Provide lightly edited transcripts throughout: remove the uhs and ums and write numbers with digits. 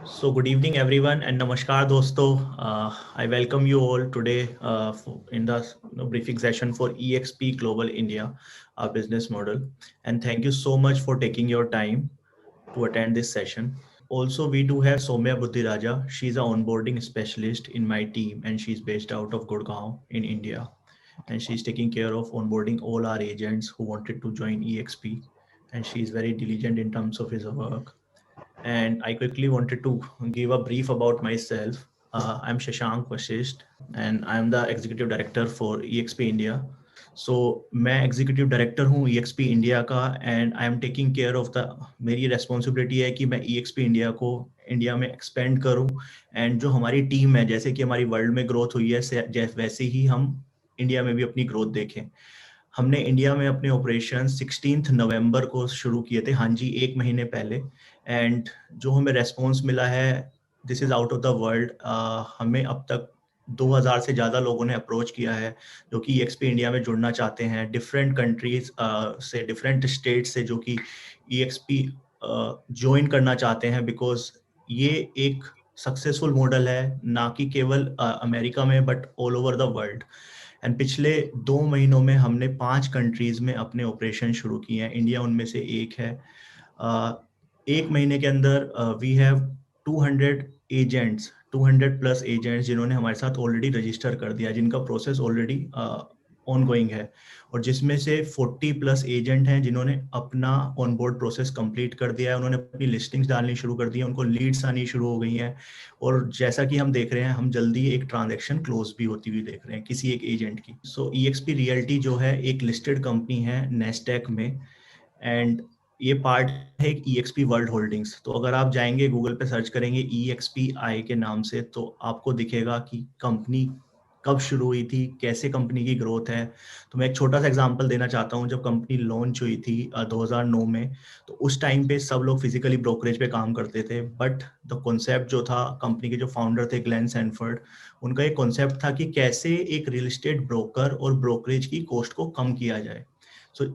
So good evening everyone and namaskar dosto. I welcome you all today in the briefing session for EXP Global India, our business model. And thank you so much for taking your time to attend this session. Also, we do have Soumya Buddhiraja. She's an onboarding specialist in my team and she's based out of Gurgaon in India. And she's taking care of onboarding all our agents who wanted to join EXP. And she's very diligent in terms of his work. And I quickly wanted to give a brief about myself. I'm Shashank Vashisht, and I'm the executive director for EXP India. So मैं executive director हूँ EXP India का and I am taking care of the मेरी responsibility है कि मैं EXP India को India में expand करूँ एंड जो हमारी टीम है जैसे कि हमारी वर्ल्ड में ग्रोथ हुई है वैसे ही हम इंडिया में भी अपनी ग्रोथ देखें। हमने इंडिया में अपने ऑपरेशन 16 नवंबर को शुरू किए थे, हाँ जी, एक महीने पहले। एंड जो हमें रेस्पॉन्स मिला है, this is out of the world. हमें अब तक 2000 से ज़्यादा लोगों ने अप्रोच किया है जो कि EXP इंडिया में जुड़ना चाहते हैं, डिफरेंट कंट्रीज से, डिफरेंट स्टेट से, जो कि EXP ज्वाइन करना चाहते हैं बिकॉज ये एक सक्सेसफुल मॉडल है, ना कि केवल अमेरिका में but all over the world. And पिछले 2 महीनों में हमने 5 कंट्रीज में अपने ऑपरेशन शुरू किए हैं, इंडिया उनमें से एक है। एक महीने के अंदर we have 200 agents, 200 plus agents जिन्होंने हमारे साथ ऑलरेडी रजिस्टर कर दिया, जिनका प्रोसेस ऑलरेडी ऑन गोइंग है, और जिसमें से 40 प्लस एजेंट हैं जिन्होंने अपना ऑनबोर्ड प्रोसेस कंप्लीट कर दिया है, उन्होंने अपनी लिस्टिंग्स डालनी शुरू कर दी है, उनको लीड्स आनी शुरू हो गई हैं। और जैसा कि हम देख रहे हैं, हम जल्दी एक ट्रांजैक्शन क्लोज भी होती हुई देख रहे हैं किसी एक एजेंट की। सो EXP रियल्टी जो है एक लिस्टेड कंपनी है नेस्डेक में, एंड ये पार्ट है एक EXP वर्ल्ड होल्डिंग्स। तो अगर आप जाएंगे गूगल पे सर्च करेंगे EXPI के नाम से, तो आपको दिखेगा कि कंपनी कब शुरू हुई थी, कैसे कंपनी की ग्रोथ है। तो मैं एक छोटा सा एग्जांपल देना चाहता हूँ। जब कंपनी लॉन्च हुई थी 2009 में, तो उस टाइम पे सब लोग फिजिकली ब्रोकरेज पे काम करते थे, बट द कॉन्सेप्ट जो था, कंपनी के जो फाउंडर थे ग्लेन सैनफोर्ड, उनका एक कॉन्सेप्ट था कि कैसे एक रियल एस्टेट ब्रोकर और ब्रोकरेज की कॉस्ट को कम किया जाए।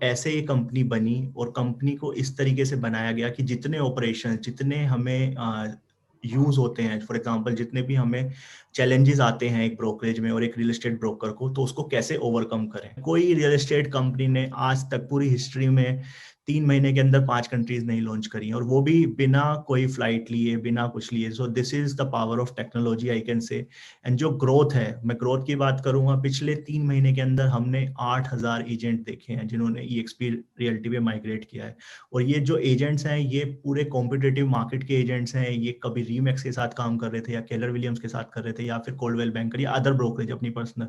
ऐसे ये कंपनी बनी, और कंपनी को इस तरीके से बनाया गया कि जितने ऑपरेशन, जितने हमें यूज होते हैं, फॉर एग्जांपल जितने भी हमें चैलेंजेस आते हैं एक ब्रोकरेज में और एक रियल एस्टेट ब्रोकर को, तो उसको कैसे ओवरकम करें। कोई रियल एस्टेट कंपनी ने आज तक पूरी हिस्ट्री में 3 महीने के अंदर 5 कंट्रीज नहीं लॉन्च करी, और वो भी बिना कोई फ्लाइट लिए, बिना कुछ लिए। So this is the power of technology, I can say. And जो ग्रोथ है, मैं ग्रोथ की बात करूंगा, पिछले 3 महीने के अंदर हमने 8000 एजेंट देखे हैं जिन्होंने EXP रियल्टी पे माइग्रेट किया है। और ये जो एजेंट्स हैं, ये पूरे कॉम्पिटिटिव मार्केट के एजेंट्स हैं। ये कभी रीमैक्स के साथ काम कर रहे थे, या केलर विलियम्स के साथ कर रहे थे, या फिर कोल्डवेल बैंकर, या अदर ब्रोकरेज अपनी पर्सनल।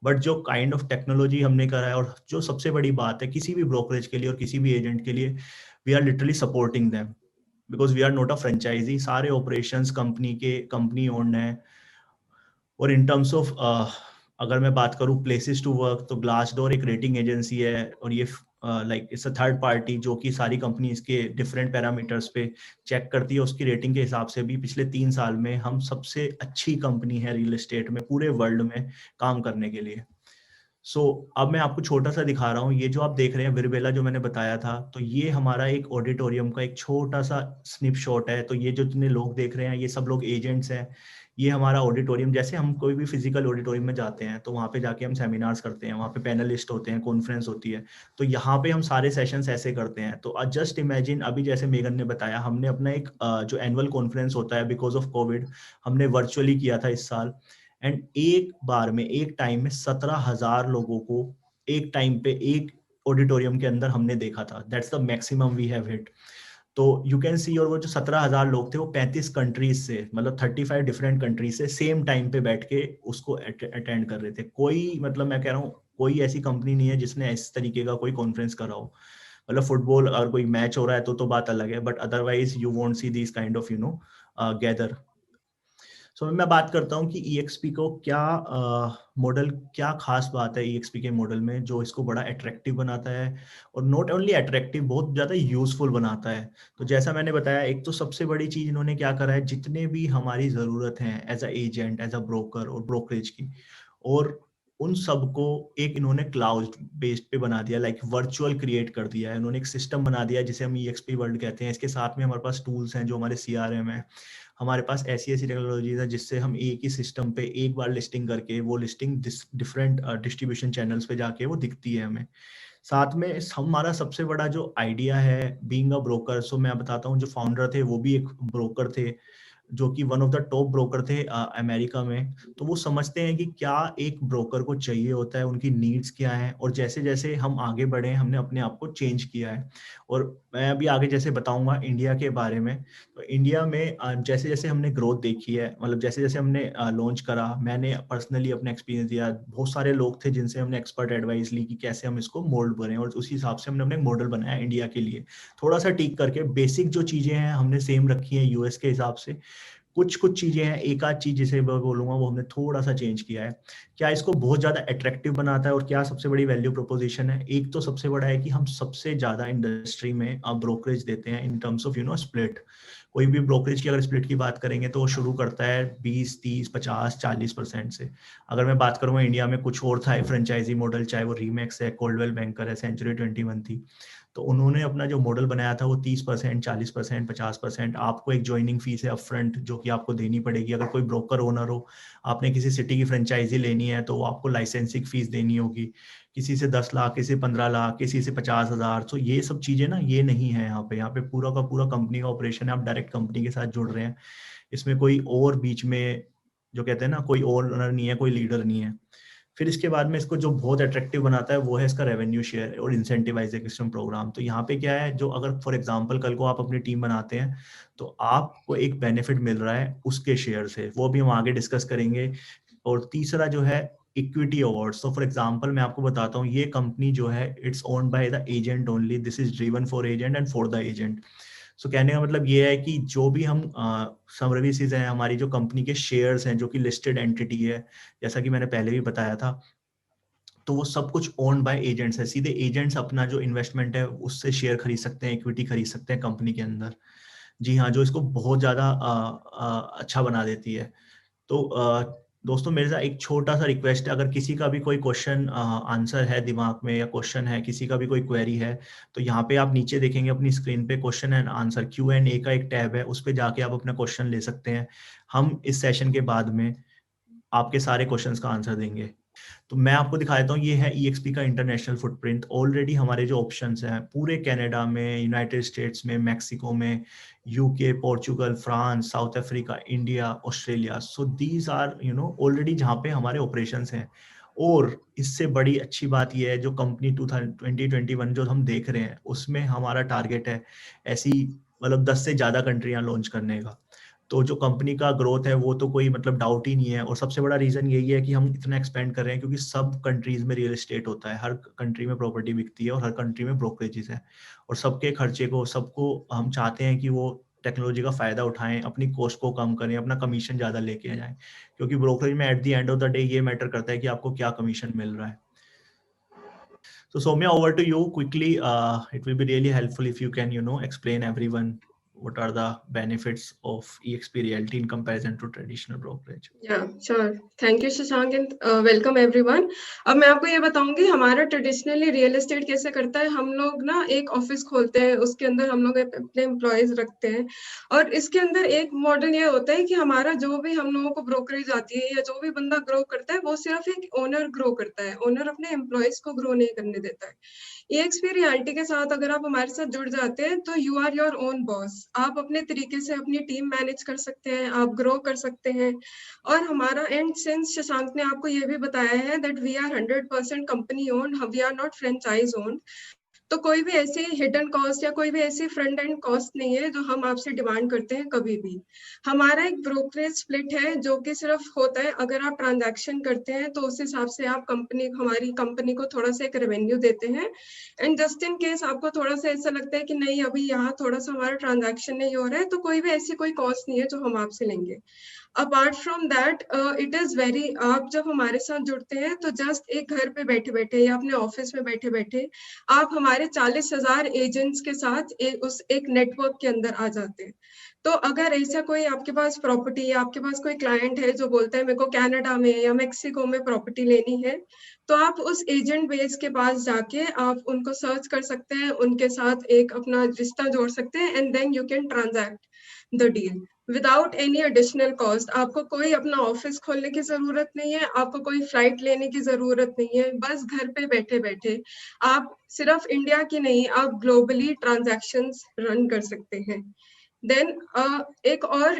बट जो काइंड ऑफ टेक्नोलॉजी हमने करा है, और जो सबसे बड़ी बात है किसी भी ब्रोकरेज के लिए और किसी भी एजेंट के लिए, we are literally supporting them because we are not a franchise. सारे ऑपरेशंस कंपनी ओन्ड है। और इन टर्म्स ऑफ अगर मैं बात करूं प्लेसेस टू वर्क, तो ग्लासडोर एक रेटिंग एजेंसी है, और ये like it's a third party जो कि सारी कंपनीज के डिफरेंट पैरामीटर्स पे चेक करती है। उसकी रेटिंग के हिसाब से भी पिछले 3 साल में हम सबसे अच्छी कंपनी है रियल एस्टेट में पूरे वर्ल्ड में काम करने के लिए। अब मैं आपको छोटा सा दिखा रहा हूँ। ये जो आप देख रहे हैं विरबेला, जो मैंने बताया था, तो ये हमारा एक ऑडिटोरियम का एक छोटा सा स्निप शॉट है। तो ये जो जितने लोग देख रहे हैं, ये सब लोग एजेंट्स हैं। ये हमारा ऑडिटोरियम, जैसे हम कोई भी फिजिकल ऑडिटोरियम में जाते हैं तो वहाँ पे जाके हम सेमिनार्स करते हैं, वहाँ पे पैनलिस्ट होते हैं, कॉन्फ्रेंस होती है। तो यहाँ पे हम सारे सेशंस ऐसे करते हैं। तो जस्ट इमेजिन, अभी जैसे मेगन ने बताया, हमने अपना एक जो एनुअल कॉन्फ्रेंस होता है, बिकॉज ऑफ कोविड हमने वर्चुअली किया था इस साल। एंड एक बार में, एक टाइम में 17,000 लोगों को एक टाइम पे एक ऑडिटोरियम के अंदर हमने देखा था। That's the maximum we have hit. तो यू कैन सी, और वो जो 17,000 लोग थे वो 35 कंट्रीज से, मतलब 35 डिफरेंट कंट्रीज से सेम टाइम पे बैठ के उसको अटेंड कर रहे थे। कोई, मतलब मैं कह रहा हूँ, कोई ऐसी कंपनी नहीं है जिसने इस तरीके का कोई कॉन्फ्रेंस करा हो। मतलब फुटबॉल अगर कोई मैच हो रहा है तो बात अलग है, but otherwise you won't see this kind of gather. मैं बात करता हूँ कि EXP को क्या मॉडल, क्या खास बात है EXP के मॉडल में जो इसको बड़ा अट्रैक्टिव बनाता है, और नॉट ओनली अट्रैक्टिव, बहुत ज़्यादा यूजफुल बनाता है। तो जैसा मैंने बताया, एक तो सबसे बड़ी चीज़ इन्होंने क्या करा है, जितने भी हमारी ज़रूरत है as a agent, as a broker और ब्रोकरेज की, और उन सबको एक इन्होंने क्लाउड बेस्ड पे बना दिया, लाइक वर्चुअल क्रिएट कर दिया है। इन्होंने एक सिस्टम बना दिया जिसे हम EXP वर्ल्ड कहते हैं। इसके साथ में हमारे पास टूल्स हैं जो हमारे CRM है, हमारे पास ऐसी ऐसी टेक्नोलॉजीज है जिससे हम एक ही सिस्टम पे एक बार लिस्टिंग करके वो लिस्टिंग डिफरेंट डिस्ट्रीब्यूशन चैनल्स पे जाके वो दिखती है हमें। साथ में हमारा सबसे बड़ा जो आइडिया है बीइंग अ ब्रोकर, सो मैं बताता हूँ, जो फाउंडर थे वो भी एक ब्रोकर थे, जो कि one of the top broker थे अमेरिका में। तो वो समझते हैं कि क्या एक ब्रोकर को चाहिए होता है, उनकी नीड्स क्या है, और जैसे जैसे हम आगे बढ़े हमने अपने आप को चेंज किया है। और मैं अभी आगे जैसे बताऊंगा इंडिया के बारे में, तो इंडिया में जैसे जैसे हमने ग्रोथ देखी है, मतलब जैसे जैसे हमने लॉन्च करा, मैंने पर्सनली अपना एक्सपीरियंस दिया, बहुत सारे लोग थे जिनसे हमने एक्सपर्ट एडवाइस ली कि कैसे हम इसको मोल्ड करें, और उसी हिसाब से हमने अपने मॉडल बनाया इंडिया के लिए, थोड़ा सा ठीक करके। बेसिक जो चीजें हैं हमने सेम रखी हैं यूएस के हिसाब से, कुछ कुछ चीजें हैं, एक आध चीज जिसे मैं बोलूंगा वो हमने थोड़ा सा चेंज किया है। क्या इसको बहुत ज्यादा अट्रैक्टिव बनाता है और क्या सबसे बड़ी वैल्यू प्रोपोजिशन है? एक तो सबसे बड़ा है कि हम सबसे ज्यादा इंडस्ट्री में ब्रोकरेज देते हैं इन टर्म्स ऑफ स्प्लिट। कोई भी ब्रोकरेज की अगर स्प्लिट की बात करेंगे तो वो शुरू करता है 20, 30, 50, 40% से। अगर मैं बात करूंगा इंडिया में कुछ और था फ्रेंचाइजी मॉडल, चाहे वो रीमैक्स है, कोल्डवेल बैंकर है, सेंचुरी 21 थी, तो उन्होंने अपना जो मॉडल बनाया था वो 30%, 40%, 50%। आपको एक ज्वाइनिंग फीस है अपफ्रंट जो कि आपको देनी पड़ेगी। अगर कोई ब्रोकर ओनर हो, आपने किसी सिटी की फ्रेंचाइजी लेनी है तो आपको लाइसेंसिंग फीस देनी होगी, किसी से 10 लाख, किसी से 15 लाख, किसी से 50,000। तो ये सब चीजें ना ये नहीं है यहाँ पे। यहाँ पे पूरा का पूरा कंपनी का ऑपरेशन है, आप डायरेक्ट कंपनी के साथ जुड़ रहे हैं। इसमें कोई और बीच में, जो कहते हैं ना, कोई और ओनर नहीं है, कोई लीडर नहीं है। फिर इसके बाद में इसको जो बहुत अट्रैक्टिव बनाता है वो है इसका रेवेन्यू शेयर और इंसेंटिवाइजेशन प्रोग्राम। तो यहाँ पे क्या है, जो अगर फॉर एग्जांपल कल को आप अपनी टीम बनाते हैं तो आपको एक बेनिफिट मिल रहा है उसके शेयर से, वो भी हम आगे डिस्कस करेंगे। और तीसरा जो है इक्विटी अवार्ड। तो फॉर एग्जांपल मैं आपको बताता हूँ, ये कंपनी जो है it's owned by the agent only, this is driven for agent and for the agent. So कहने का मतलब ये है कि जो भी हम सर्विसेज हैं, हमारी जो कंपनी के शेयर्स हैं जो कि लिस्टेड एंटिटी है, जैसा कि मैंने पहले भी बताया था, तो वो सब कुछ ओन बाय एजेंट्स है। सीधे एजेंट्स अपना जो इन्वेस्टमेंट है उससे शेयर खरीद सकते हैं, इक्विटी खरीद सकते हैं कंपनी के अंदर। जी हाँ, जो इसको बहुत ज्यादा अच्छा बना देती है। तो दोस्तों मेरे साथ एक छोटा सा रिक्वेस्ट है, अगर किसी का भी कोई क्वेश्चन आंसर है दिमाग में, या क्वेश्चन है, किसी का भी कोई क्वेरी है, तो यहाँ पे आप नीचे देखेंगे अपनी स्क्रीन पे क्वेश्चन एंड आंसर Q&A का एक टैब है, उस पर जाके आप अपना क्वेश्चन ले सकते हैं। हम इस सेशन के बाद में आपके सारे क्वेश्चंस का आंसर देंगे। तो मैं आपको दिखा देता हूँ, ये है EXP का इंटरनेशनल फुटप्रिंट। ऑलरेडी हमारे जो ऑप्शंस हैं पूरे कनाडा में, यूनाइटेड स्टेट्स में, मैक्सिको में, UK, Portugal, France, South Africa, India, Australia, so these are already जहाँ पे हमारे ऑपरेशंस हैं। और इससे बड़ी अच्छी बात यह है, जो कंपनी 2021 जो हम देख रहे हैं उसमें हमारा टारगेट है ऐसी मतलब 10 से ज्यादा कंट्रियां लॉन्च करने का। तो जो कंपनी का ग्रोथ है वो तो कोई मतलब डाउट ही नहीं है। और सबसे बड़ा रीजन यही है कि हम इतना एक्सपेंड कर रहे हैं क्योंकि सब कंट्रीज में रियल एस्टेट होता है, हर कंट्री में प्रॉपर्टी बिकती है और हर कंट्री में ब्रोकरेजेस है। और सबके खर्चे को, सबको हम चाहते हैं कि वो टेक्नोलॉजी का फायदा उठाएं, अपनी कॉस्ट को कम करें, अपना कमीशन ज्यादा लेके आ जाएं। क्योंकि ब्रोकरेज में at the end of the day ये मैटर करता है कि आपको क्या कमीशन मिल रहा है। So Soumya, over to you quickly. It will be really helpful if you can, explain everyone what are the benefits of eXp Realty in comparison to traditional brokerage. Yeah, sure. Thank you, Shashank, and welcome everyone. अब मैं आपको ये बताऊंगी हमारा traditionally real estate कैसे करता है। हम लोग ना एक ऑफिस खोलते हैं, उसके अंदर हम लोग अपने एम्प्लॉयज रखते हैं, और इसके अंदर एक मॉडल ये होता है कि हमारा जो भी हम लोगों को ब्रोकरेज आती है या जो भी बंदा ग्रो करता है वो सिर्फ एक ओनर ग्रो करता है, ओनर अपने एम्प्लॉयज को ग्रो नहीं करने देता है। EXP रियलिटी के साथ अगर आप हमारे साथ जुड़ जाते हैं तो you are your own boss. आप अपने तरीके से अपनी टीम मैनेज कर सकते हैं, आप ग्रो कर सकते हैं। और हमारा एंड सिंस शशांक ने आपको ये भी बताया है that we are 100% company owned, we are not franchise owned. तो कोई भी ऐसी हिडन कॉस्ट या कोई भी ऐसी फ्रंट एंड कॉस्ट नहीं है जो हम आपसे डिमांड करते हैं कभी भी। हमारा एक ब्रोकरेज स्प्लिट है जो कि सिर्फ होता है अगर आप ट्रांजैक्शन करते हैं तो उस हिसाब से आप हमारी कंपनी को थोड़ा सा एक रेवेन्यू देते हैं। एंड जस्ट इन केस आपको थोड़ा सा ऐसा लगता है कि नहीं अभी यहाँ थोड़ा सा हमारा ट्रांजैक्शन नहीं हो रहा है, तो कोई भी ऐसी कोई कॉस्ट नहीं है जो हम आपसे लेंगे। Apart from that it is very, आप जब हमारे साथ जुड़ते हैं तो जस्ट एक घर पे बैठे बैठे या अपने ऑफिस में बैठे बैठे आप हमारे 40,000 एजेंट्स के साथ उस एक नेटवर्क के अंदर आ जाते हैं। तो अगर ऐसा कोई आपके पास प्रॉपर्टी या आपके पास कोई क्लाइंट है जो बोलता है मेरे को कनाडा में या मैक्सिको में प्रॉपर्टी लेनी है, तो आप उस एजेंट बेस के पास जाके आप उनको सर्च कर सकते हैं, उनके साथ एक अपना रिश्ता जोड़ सकते हैं, and then you can transact the deal. Without any additional cost. आपको कोई अपना ऑफिस खोलने की जरूरत नहीं है, आपको कोई फ्लाइट लेने की जरूरत नहीं है, बस घर पे बैठे बैठे आप सिर्फ इंडिया की नहीं, आप ग्लोबली ट्रांजैक्शंस रन कर सकते हैं। देन एक और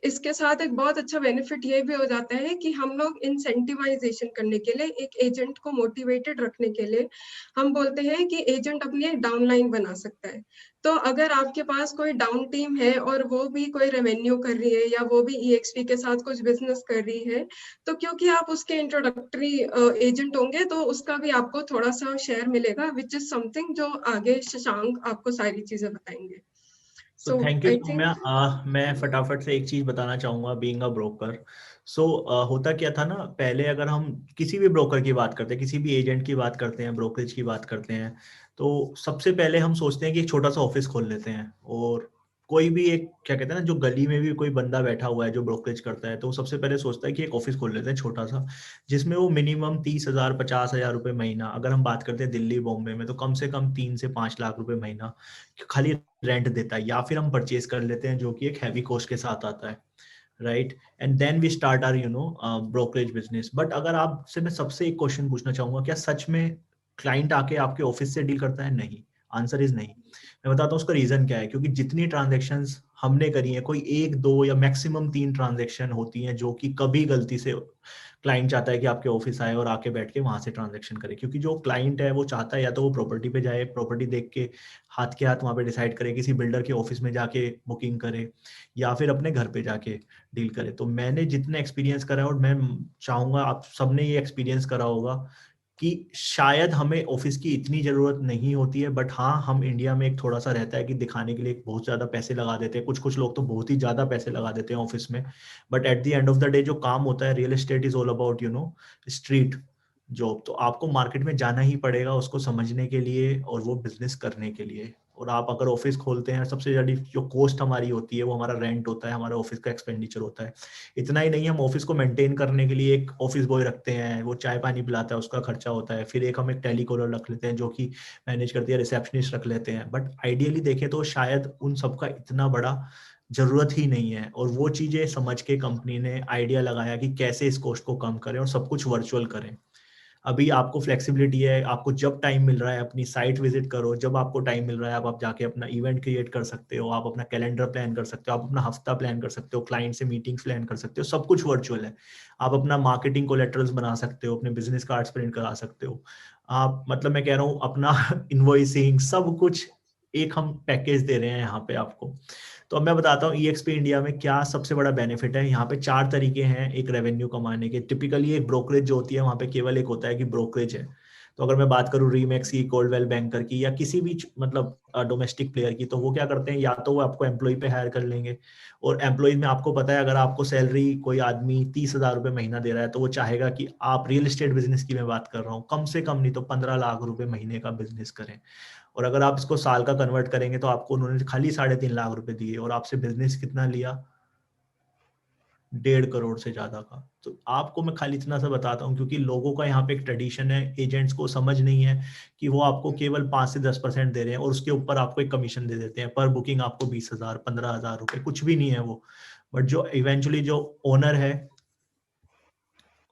इसके साथ एक बहुत अच्छा बेनिफिट ये भी हो जाता है कि हम लोग इंसेंटिवाइजेशन करने के लिए, एक एजेंट को मोटिवेटेड रखने के लिए, हम बोलते हैं कि एजेंट अपनी एक डाउनलाइन बना सकता है। तो अगर आपके पास कोई डाउन टीम है और वो भी कोई रेवेन्यू कर रही है या वो भी EXP के साथ कुछ बिजनेस कर रही है, तो क्योंकि आप उसके इंट्रोडक्टरी एजेंट होंगे तो उसका भी आपको थोड़ा सा शेयर मिलेगा, विच इज समथिंग जो आगे शशांक आपको सारी चीजें बताएंगे। तो So thank you I Saumya. think मैं फटाफट से एक चीज बताना चाहूंगा बीइंग अ ब्रोकर। सो होता क्या था ना, पहले अगर हम किसी भी ब्रोकर की बात करते हैं, किसी भी एजेंट की बात करते हैं, ब्रोकरेज की बात करते हैं, तो सबसे पहले हम सोचते हैं कि एक छोटा सा ऑफिस खोल लेते हैं। और कोई भी एक क्या कहते हैं ना, जो गली में भी कोई बंदा बैठा हुआ है जो ब्रोकरेज करता है, तो वो सबसे पहले सोचता है कि एक ऑफिस खोल लेते हैं छोटा सा, जिसमें वो मिनिमम 30,000 50,000 रुपये महीना, अगर हम बात करते हैं दिल्ली बॉम्बे में, तो कम से कम 3 से 5 लाख रुपए महीना खाली रेंट देता है, या फिर हम परचेज कर लेते हैं, जो कि एक हैवी कॉस्ट के साथ आता है, right. And then we start are brokerage business. But अगर आपसे मैं सबसे एक क्वेश्चन पूछना चाहूंगा, क्या सच में क्लाइंट आके आपके ऑफिस से डील करता है? नहीं, आंसर इज नहीं। मैं बताता हूँ उसका रीजन क्या है। क्योंकि जितनी ट्रांजेक्शन्स हमने करी है, कोई 1 2 या मैक्सिमम 3 ट्रांजेक्शन होती हैं जो कि कभी गलती से क्लाइंट चाहता है कि आपके ऑफिस आए और आके बैठ के वहां से ट्रांजेक्शन करे। क्योंकि जो क्लाइंट है वो चाहता है या तो वो प्रॉपर्टी पे जाए, प्रॉपर्टी देख के हाथ के हाथ वहां पे डिसाइड करे, किसी बिल्डर के ऑफिस में जाके बुकिंग करे, या फिर अपने घर पे जाके डील करे। तो मैंने जितने एक्सपीरियंस करा है, और मैं चाहूंगा आप सबने ये एक्सपीरियंस करा होगा, कि शायद हमें ऑफिस की इतनी जरूरत नहीं होती है। बट हाँ, हम इंडिया में एक थोड़ा सा रहता है कि दिखाने के लिए बहुत ज्यादा पैसे लगा देते हैं, कुछ कुछ लोग तो बहुत ही ज्यादा पैसे लगा देते हैं ऑफिस में। But at the end of the day जो काम होता है, real estate is all about street job. तो आपको मार्केट में जाना ही पड़ेगा उसको समझने के लिए और वो बिजनेस करने के लिए। और आप अगर ऑफिस खोलते हैं, सबसे ज्यादा जो कॉस्ट हमारी होती है वो हमारा रेंट होता है, हमारा ऑफिस का एक्सपेंडिचर होता है। इतना ही नहीं, हम ऑफिस को मेंटेन करने के लिए एक ऑफिस बॉय रखते हैं, वो चाय पानी पिलाता है, उसका खर्चा होता है। फिर हम एक टेलीकॉलर रख लेते हैं जो कि मैनेज करती है, रिसेप्शनिस्ट रख लेते हैं। बट आइडियली देखें तो शायद उन सबका इतना बड़ा जरूरत ही नहीं है। और वो चीजें समझ के कंपनी ने आइडिया लगाया कि कैसे इस कॉस्ट को कम करें और सब कुछ वर्चुअल करें। अभी आपको फ्लेक्सिबिलिटी है, आपको जब टाइम मिल रहा है अपनी साइट विजिट करो, जब आपको टाइम मिल रहा है आप जाके अपना इवेंट क्रिएट कर सकते हो, आप अपना कैलेंडर प्लान कर सकते हो, आप अपना हफ्ता प्लान कर सकते हो, क्लाइंट से मीटिंग्स प्लान कर सकते हो, सब कुछ वर्चुअल है। आप अपना मार्केटिंग कोलेटरल्स बना सकते हो, अपने बिजनेस कार्ड्स प्रिंट करा सकते हो आप, मतलब मैं कह रहा हूँ अपना इन्वॉइसिंग सब कुछ एक हम पैकेज दे रहे हैं यहाँ पे आपको। तो अब मैं बताता हूँ EXP इंडिया में क्या सबसे बड़ा बेनिफिट है। यहाँ पे 4 तरीके हैं एक रेवेन्यू कमाने के। टिपिकली एक ब्रोकरेज जो होती है वहाँ पे केवल एक होता है कि ब्रोकरेज है। तो अगर मैं बात करूँ रीमैक्स की, कोल्डवेल बैंकर की, या किसी भी मतलब डोमेस्टिक प्लेयर की, तो वो क्या करते हैं, या तो वो आपको एम्प्लॉय पे हायर कर लेंगे। और एम्प्लॉय में आपको पता है, अगर आपको सैलरी कोई आदमी 30,000 रुपये महीना दे रहा है, तो वो चाहेगा कि आप रियल एस्टेट बिजनेस की मैं बात कर रहा हूँ, कम से कम नहीं तो 15 लाख रुपए महीने का बिजनेस करें। और अगर आप इसको साल का कन्वर्ट करेंगे तो आपको उन्होंने खाली 3.5 लाख रुपए दिए और आपसे बिजनेस कितना लिया, 1.5 करोड़ से ज्यादा का। तो आपको मैं खाली इतना सा बताता हूँ, क्योंकि लोगों का यहाँ पे एक ट्रेडिशन है, एजेंट्स को समझ नहीं है कि वो आपको केवल 5 से 10% दे रहे हैं और उसके ऊपर आपको एक कमीशन दे देते हैं। पर बुकिंग आपको 20,000 15,000 रुपए, कुछ भी नहीं है वो। बट जो इवेंचुअली जो ओनर है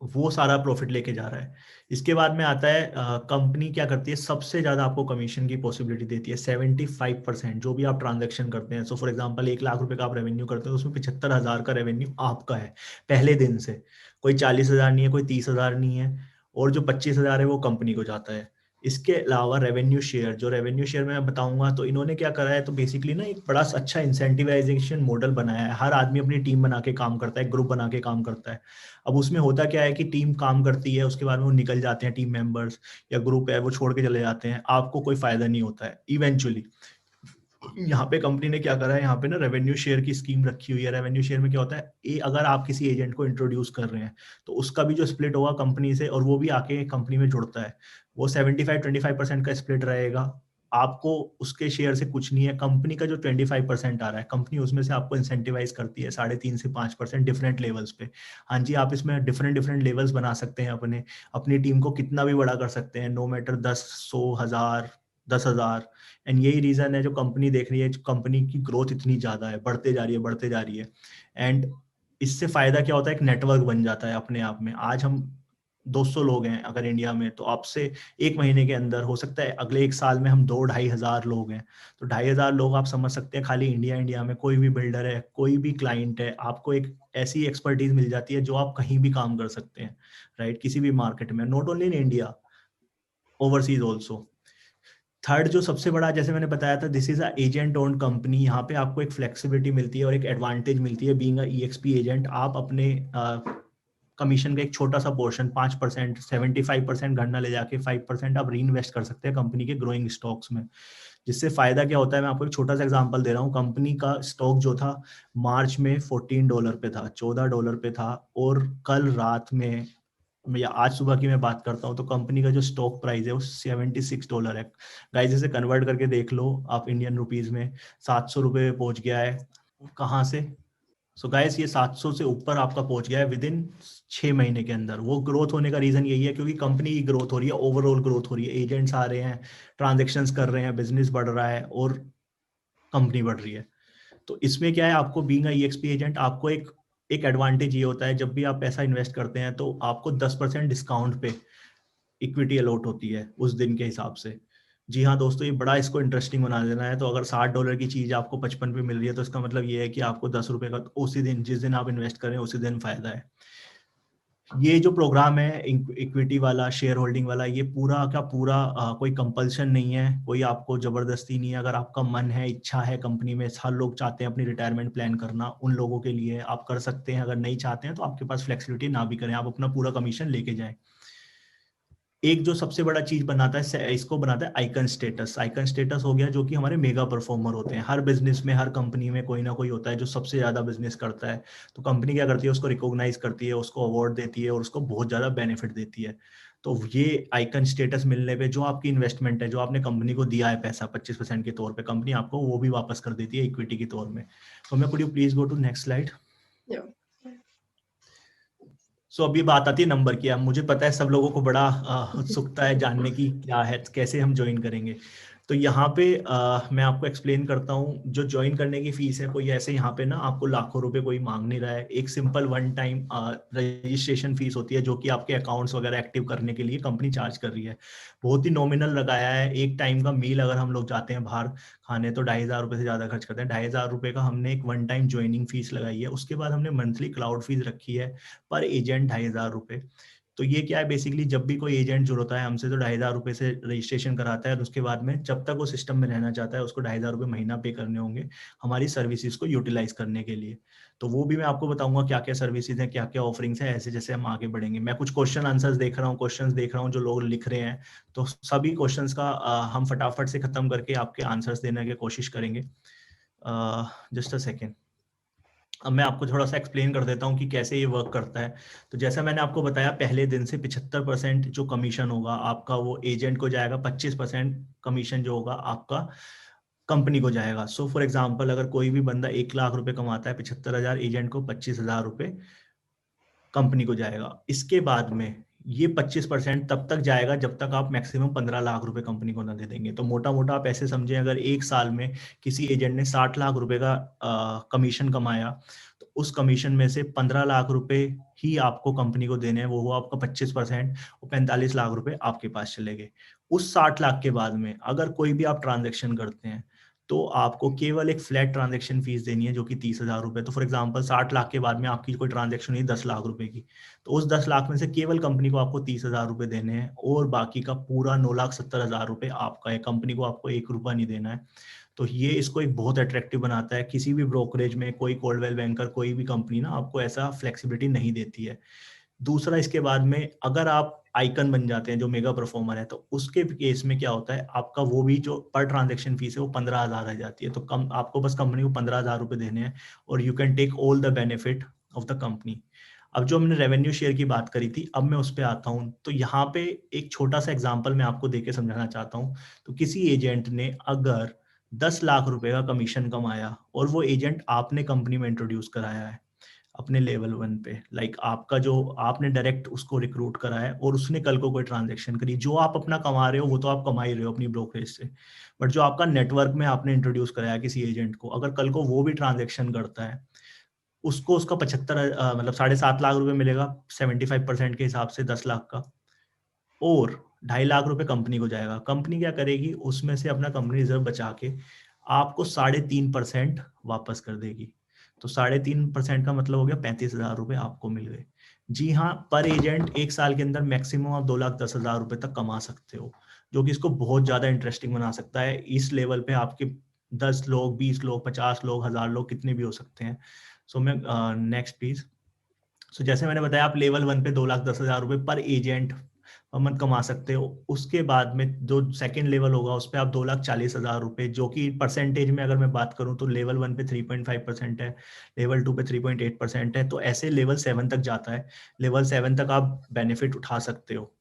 वो सारा प्रॉफिट लेके जा रहा है। इसके बाद में आता है कंपनी क्या करती है, सबसे ज्यादा आपको कमीशन की पॉसिबिलिटी देती है 75%। जो भी आप ट्रांजेक्शन करते हैं, सो फॉर एग्जांपल 1 लाख रुपए का आप रेवेन्यू करते हैं, उसमें 75,000 का रेवेन्यू आपका है पहले दिन से। कोई 40,000 नहीं है, कोई 30,000 नहीं है, और जो 25,000 है वो कंपनी को जाता है। इसके अलावा रेवेन्यू शेयर, जो रेवेन्यू शेयर में मैं बताऊंगा, तो इन्होंने क्या करा है, तो बेसिकली ना एक बड़ा अच्छा इंसेंटिवाइजेशन मॉडल बनाया है। हर आदमी अपनी टीम बना के काम करता है, ग्रुप बना के काम करता है। अब उसमें होता क्या है कि टीम काम करती है, उसके बाद वो निकल जाते हैं टीम मेंबर्स, या ग्रुप है वो छोड़ के चले जाते हैं, आपको कोई फायदा नहीं होता है इवेंचुअली। यहाँ पे कंपनी ने क्या करा है, यहाँ पे ना रेवेन्यू शेयर की स्कीम रखी हुई है। रेवेन्यू शेयर में क्या होता है, अगर आप किसी एजेंट को इंट्रोड्यूस कर रहे हैं, तो उसका भी जो स्प्लिट होगा कंपनी से, और वो भी आके कंपनी में जुड़ता है, वो 75-25% का स्प्लिट रहेगा। आपको उसके शेयर से कुछ नहीं है, कंपनी का जो 25% आ रहा है, कंपनी उसमें से आपको इंसेंटिवाइज करती है 3.5 से 5% डिफरेंट लेवल्स पे। हाँ जी, आप इसमें डिफरेंट डिफरेंट लेवल्स बना सकते हैं, अपनी टीम को कितना भी बड़ा कर सकते हैं, नो मैटर 10 100 1000 10,000। एंड यही रीजन है जो कंपनी देख रही है, जो कंपनी की ग्रोथ इतनी ज्यादा है, बढ़ते जा रही है, बढ़ते जा रही है। एंड इससे फायदा क्या होता है, एक नेटवर्क बन जाता है अपने आप में। आज हम 200 लोग हैं अगर इंडिया में, तो आपसे एक महीने के अंदर हो सकता है अगले एक साल में हम 2-2,500 लोग हैं। तो 2,500 लोग आप समझ सकते हैं, खाली इंडिया में कोई भी बिल्डर है, कोई भी क्लाइंट है, आपको एक ऐसी एक्सपर्टीज मिल जाती है जो आप कहीं भी काम कर सकते हैं, राइट, किसी भी मार्केट में, not only in India, overseas also. Third जो सबसे बड़ा, जैसे मैंने बताया था, this is a agent owned company. यहाँ पे आपको एक फ्लेक्सिबिलिटी मिलती है और एक एडवांटेज मिलती है बीइंग अ ईएक्सपी एजेंट। आप अपने कमीशन का एक छोटा सा पोर्शन 5%, 75% घर ना ले जाके 5% आप री इन्वेस्ट कर सकते हैं कंपनी के ग्रोइंग स्टॉक्स में। जिससे फायदा क्या होता है, मैं आपको एक छोटा सा एग्जांपल दे रहा हूँ। कंपनी का स्टॉक जो था मार्च में $14 पे था, $14 पे था, और कल रात में या आज सुबह की मैं बात करता हूँ तो कंपनी का जो स्टॉक प्राइस है वो $76 है। गाइस इसे कन्वर्ट करके देख लो आप इंडियन रुपीज में, 700 रुपये पहुंच गया है। कहाँ से? सो गाइस ये 700 से ऊपर आपका पहुंच गया है विद इन 6 महीने के अंदर। वो ग्रोथ होने का रीजन यही है क्योंकि कंपनी की ग्रोथ हो रही है, ओवरऑल ग्रोथ हो रही है, एजेंट्स आ रहे हैं, ट्रांजेक्शन्स कर रहे हैं, बिजनेस बढ़ रहा है और कंपनी बढ़ रही है। तो इसमें क्या है, आपको बीइंग अ ईएक्सपी एजेंट आपको एक एडवांटेज ये होता है, जब भी आप पैसा इन्वेस्ट करते हैं तो आपको 10% डिस्काउंट पे इक्विटी अलॉट होती है उस दिन के हिसाब से। जी हाँ दोस्तों, ये बड़ा इसको इंटरेस्टिंग बना देना है। तो अगर $60 की चीज आपको 55 पे मिल रही है तो इसका मतलब ये है कि आपको ₹10 का उसी दिन, जिस दिन आप इन्वेस्ट करें उसी दिन फायदा है। ये जो प्रोग्राम है इक्विटी वाला, शेयर होल्डिंग वाला, ये पूरा का पूरा कोई कंपल्शन नहीं है, कोई आपको जबरदस्ती नहीं है। अगर आपका मन है, इच्छा है, कंपनी में हर लोग चाहते हैं अपनी रिटायरमेंट प्लान करना, उन लोगों के लिए आप कर सकते हैं। अगर नहीं चाहते हैं तो आपके पास फ्लेक्सिबिलिटी ना भी करें, आप अपना पूरा कमीशन लेके जाएं। एक जो सबसे बड़ा चीज बनाता है, इसको बनाता है आइकन स्टेटस। आइकन स्टेटस हो गया जो कि हमारे मेगा परफॉर्मर होते हैं। हर बिजनेस में, हर कंपनी में कोई ना कोई होता है जो सबसे ज्यादा बिजनेस करता है। तो कंपनी क्या करती है, उसको रिकॉग्नाइज करती है, उसको अवार्ड देती है और उसको बहुत ज्यादा बेनिफिट देती है। तो ये आइकन स्टेटस मिलने पे जो आपकी इन्वेस्टमेंट है, जो आपने कंपनी को दिया है पैसा 25% के तौर पे, कंपनी आपको वो भी वापस कर देती है इक्विटी के तौर में। तो मैं, could you please go to next slide. Yeah. So अभी बात आती है नंबर की। अब मुझे पता है सब लोगों को बड़ा उत्सुकता है जानने की क्या है, कैसे हम ज्वाइन करेंगे। तो यहाँ पे मैं आपको एक्सप्लेन करता हूँ। जो ज्वाइन करने की फीस है, कोई ऐसे यहाँ पे ना आपको लाखों रुपए कोई मांग नहीं रहा है। एक simple one time registration fees होती है जो कि आपके अकाउंट्स वगैरह एक्टिव करने के लिए कंपनी चार्ज कर रही है। बहुत ही नॉमिनल लगाया है। एक टाइम का मील अगर हम लोग जाते हैं बाहर खाने तो 2,500 से ज्यादा खर्च करते हैं। 2,500 का हमने एक वन टाइम ज्वाइनिंग फीस लगाई है। उसके बाद हमने मंथली क्लाउड फीस रखी है पर एजेंट 2,500 रुपये। तो ये क्या है, बेसिकली जब भी कोई एजेंट जुड़ता है हमसे तो 2,500 से रजिस्ट्रेशन कराता है और उसके बाद में जब तक वो सिस्टम में रहना चाहता है उसको 2,500 महीना पे करने होंगे हमारी सर्विसेज को यूटिलाइज करने के लिए। तो वो भी मैं आपको बताऊंगा क्या क्या सर्विसेज हैं, क्या क्या ऑफरिंग्स है, ऐसे जैसे हम आगे बढ़ेंगे। मैं कुछ क्वेश्चन आंसर्स देख रहा हूँ, क्वेश्चंस देख रहा हूँ जो लोग लिख रहे हैं। तो सभी क्वेश्चंस का हम फटाफट से खत्म करके आपके आंसर्स देने की कोशिश करेंगे। Just a second. अब मैं आपको थोड़ा सा एक्सप्लेन कर देता हूँ कि कैसे ये वर्क करता है। तो जैसा मैंने आपको बताया, पहले दिन से 75% जो कमीशन होगा आपका वो एजेंट को जाएगा, 25% कमीशन जो होगा आपका कंपनी को जाएगा। सो फॉर एग्जांपल अगर कोई भी बंदा 1,00,000 रुपए कमाता है, 75,000 एजेंट को, 25,000 रुपए कंपनी को जाएगा। इसके बाद में ये 25% तब तक जाएगा जब तक आप मैक्सिमम 15 लाख रुपए कंपनी को ना दे देंगे। तो मोटा मोटा आप ऐसे समझें, अगर एक साल में किसी एजेंट ने 60 लाख रुपए का कमीशन कमाया तो उस कमीशन में से 15 लाख रुपए ही आपको कंपनी को देने हैं, वो हुआ आपका 25%, और 45 लाख रुपए आपके पास चले गए। उस 60 लाख के बाद में अगर कोई भी आप ट्रांजेक्शन करते हैं तो आपको केवल एक फ्लैट ट्रांजेक्शन फीस देनी है जो कि 30,000 रुपए। तो फॉर एग्जांपल 60 लाख के बाद में आपकी कोई ट्रांजेक्शन हुई 10 लाख रुपए की, तो उस 10 लाख में से केवल कंपनी को आपको 30,000 रुपए देने हैं और बाकी का पूरा 9,70,000 रुपए आपका है। कंपनी को आपको 1 रुपया नहीं देना है। तो ये इसको एक बहुत अट्रैक्टिव बनाता है। किसी भी ब्रोकरेज में कोई कोल्डवेल बैंकर, कोई भी कंपनी ना आपको ऐसा फ्लेक्सिबिलिटी नहीं देती है। दूसरा, इसके बाद में अगर आप आइकन बन जाते हैं जो मेगा परफॉर्मर है, तो उसके केस में क्या होता है, आपका वो भी जो पर ट्रांजेक्शन फीस है वो 15,000 रह जाती है। तो कम आपको बस कंपनी को 15,000 रुपए देने हैं और you can take all the benefit of the company. अब जो हमने रेवेन्यू शेयर की बात करी थी, अब मैं उस पर आता हूँ। तो यहाँ पे एक छोटा सा एग्जाम्पल मैं आपको देके समझाना चाहता हूँ। तो किसी एजेंट ने अगर 10 लाख रुपए का कमीशन कमाया और वो एजेंट आपने कंपनी में इंट्रोड्यूस कराया है, अपने लेवल 1 पे, लाइक आपका जो आपने डायरेक्ट उसको रिक्रूट करा है और उसने कल को कोई ट्रांजेक्शन करी, जो आप अपना कमा रहे हो वो तो आप कमा ही रहे हो अपनी ब्रोकरेज से, बट जो आपका नेटवर्क में आपने इंट्रोड्यूस कराया किसी एजेंट को, अगर कल को वो भी ट्रांजेक्शन करता है, उसको उसका 75 मतलब 7.5 लाख रुपए मिलेगा 75% के हिसाब से 10 लाख का, और 2.5 लाख रुपए कंपनी को जाएगा। कंपनी क्या करेगी, उसमें से अपना कंपनी रिजर्व बचा के आपको 3.5% वापस कर देगी। तो 3.5% का मतलब हो गया 35,000 रुपए आपको मिल गए। जी हाँ, पर एजेंट एक साल के अंदर मैक्सिमम आप 2,10,000 रुपए तक कमा सकते हो, जो कि इसको बहुत ज्यादा इंटरेस्टिंग बना सकता है। इस लेवल पे आपके 10 लोग, 20 लोग, 50 लोग, 1000 लोग, कितने भी हो सकते हैं। सो मैं नेक्स्ट प्लीज। सो जैसे मैंने बताया, आप लेवल 1 पे 2,10,000 रुपए पर एजेंट मत कमा सकते हो। उसके बाद में जो सेकंड लेवल होगा उस पर आप 2,40,000 रुपए, जो कि परसेंटेज में अगर मैं बात करूं तो लेवल 1 पे 3.5% है, लेवल 2 पे 3.8% है, तो ऐसे लेवल 7 तक जाता है। लेवल 7 तक आप बेनिफिट उठा सकते हो।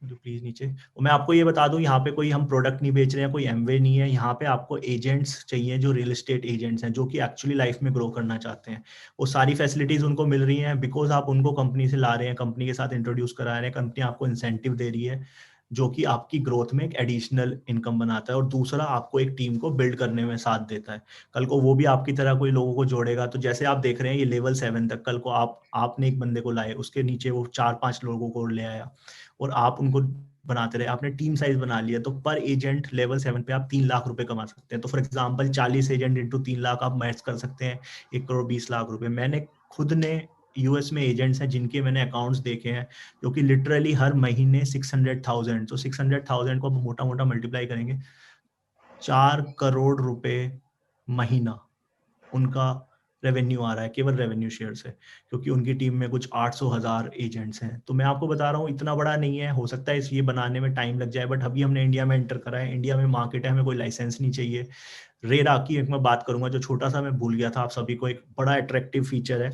प्लीज नीचे। और मैं आपको ये बता दूं, यहाँ पे कोई हम प्रोडक्ट नहीं बेच रहे हैं, कोई एमवे नहीं है, यहाँ पे आपको एजेंट्स चाहिए जो रियल एस्टेट एजेंट्स हैं, जो कि एक्चुअली लाइफ में ग्रो करना चाहते हैं। वो सारी फैसिलिटीज उनको मिल रही हैं बिकॉज आप उनको कंपनी से ला रहे हैं, कंपनी के साथ इंट्रोड्यूस करा रहे हैं, कंपनी आपको इंसेंटिव दे रही है, जो कि आपकी ग्रोथ में एक एडिशनल इनकम बनाता है, और दूसरा आपको एक टीम को बिल्ड करने में साथ देता है। कल को वो भी आपकी तरह कोई लोगों को जोड़ेगा। तो जैसे आप देख रहे हैं ये लेवल 7 तक, कल को आपने एक बंदे को लाए, उसके नीचे वो 4-5 लोगों को ले आया और आप उनको बनाते रहे, आपने टीम साइज बना लिया, तो पर एजेंट लेवल 7 पे आप 3 लाख रुपए कमा सकते हैं। तो for example 40 agent into 3 lakh आप मैच कर सकते हैं 1,20,00,000 रुपए। मैंने खुद ने यूएस में एजेंट्स हैं जिनके मैंने अकाउंट्स देखे हैं, जो कि लिटरली हर महीने 600,000, तो 600,000 को मोटा मोटा मल्टीप्लाई करेंगे, 4 करोड़ रुपए महीना उनका रेवेन्यू आ रहा है केवल रेवेन्यू शेयर से, क्योंकि उनकी टीम में कुछ 800,000 एजेंट्स हैं। तो मैं आपको बता रहा हूँ इतना बड़ा नहीं है, हो सकता है इस ये बनाने में टाइम लग जाए, बट अभी हमने इंडिया में एंटर करा है, इंडिया में मार्केट है, हमें कोई लाइसेंस नहीं चाहिए। रेरा की एक मैं बात करूंगा, जो छोटा सा मैं भूल गया था, आप सभी को एक बड़ा अट्रैक्टिव फीचर है